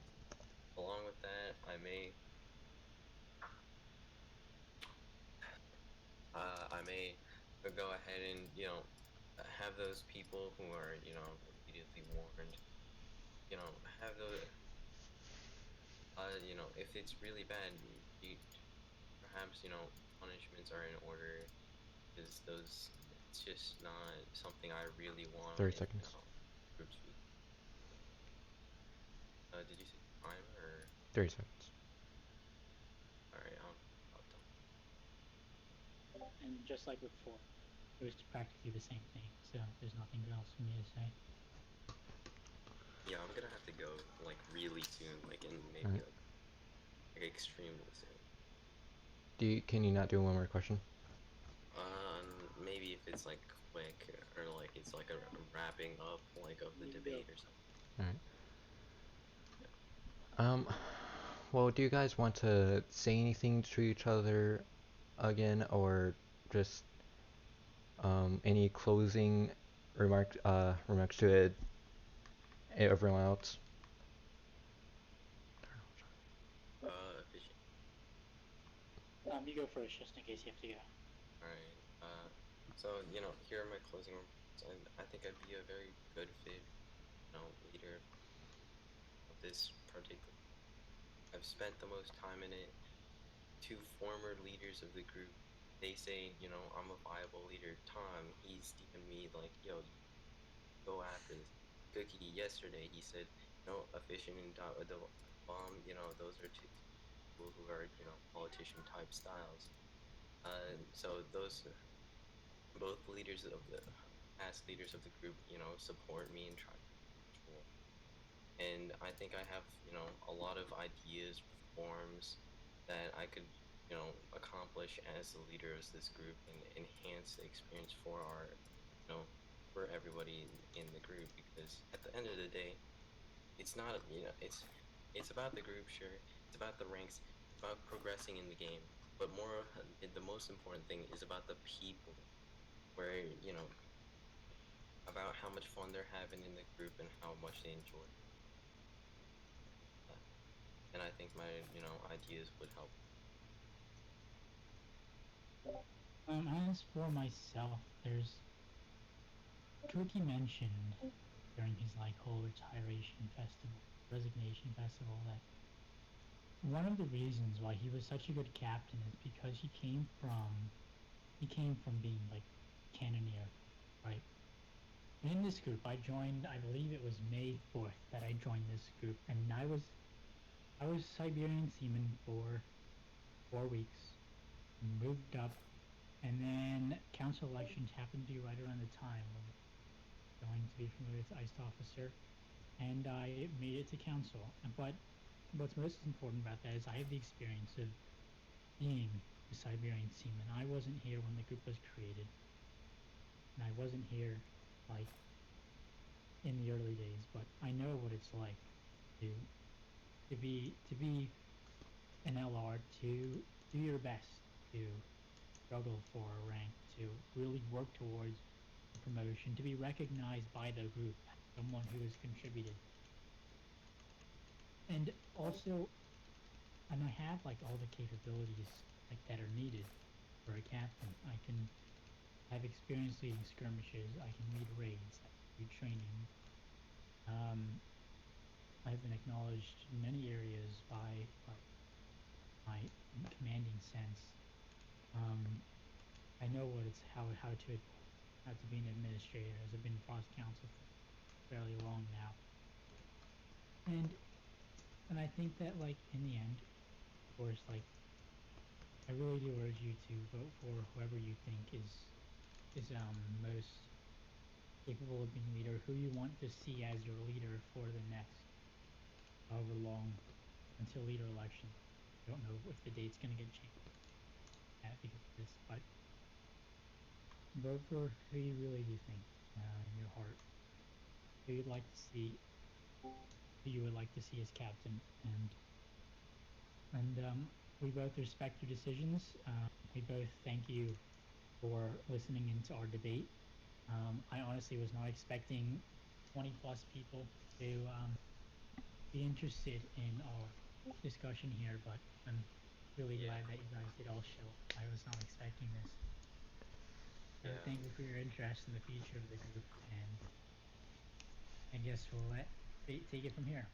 Along with that, I may go ahead and, have those people who are, immediately warned, have those, if it's really bad, perhaps, punishments are in order, because it's just not something I really want 30 in, seconds. group speak. Did you say time or? 30 seconds. Alright, I'll tell. And just like before, it was practically the same thing. So there's nothing else for me to say. Yeah, I'm gonna have to go like really soon, like in maybe Alright. like extremely soon. Can you not do one more question? Maybe if it's like quick or like it's like a wrapping up like of the debate or something. Alright. Well, do you guys want to say anything to each other again, or just any closing remarks to everyone else? Efficient. You go first, just in case you have to go. Alright. So here are my closing remarks, and I think I'd be a very good fit, leader of this particular. I've spent the most time in it. Two former leaders of the group, they say, I'm a viable leader. Tom, he's DM'd me like, yo, go after this. Cookie, yesterday, he said, efficient and bomb, those are two people who are, politician type styles. So those, both leaders of the past leaders of the group, support me and try to control. And I think I have, a lot of ideas, reforms that I could, accomplish as the leader of this group and enhance the experience for our, for everybody in the group. Because at the end of the day, it's not, it's about the group, sure. It's about the ranks. It's about progressing in the game. But the most important thing is about the people, where, about how much fun they're having in the group and how much they enjoy it. And I think my, ideas would help. As for myself, there's Cookie mentioned during his whole resignation festival, that one of the reasons why he was such a good captain is because he came from being cannoneer, right? And in this group, I joined. I believe it was May 4th that I joined this group, and I was Siberian seaman for 4 weeks, moved up, and then council elections happened to be right around the time when going to be promoted to iced officer, and I made it to council. But what's most important about that is I have the experience of being a Siberian seaman. I wasn't here when the group was created, and I wasn't here in the early days, but I know what it's like to be an LR, to do your best to struggle for a rank, to really work towards a promotion, to be recognized by the group as someone who has contributed. And also, and I have like all the capabilities like that are needed for a captain. I've experienced leading skirmishes. I can lead raids. I can do training. I've been acknowledged in many areas by like my commanding sense. I know what it's how to be an administrator, as I've been cross council for fairly long now. And I think that like in the end, of course, like I really do urge you to vote for whoever you think is most capable of being leader, who you want to see as your leader for the next however long until leader election. I don't know if the date's gonna get changed because of this, but vote for who you really do think in your heart, who you'd like to see, who you would like to see as captain, and we both respect your decisions. We both thank you for listening into our debate. I honestly was not expecting 20 plus people to be interested in our discussion here, but I'm really glad that you guys did all show up. I was not expecting this. So thank you for your interest in the future of the group, and I guess we'll take it from here.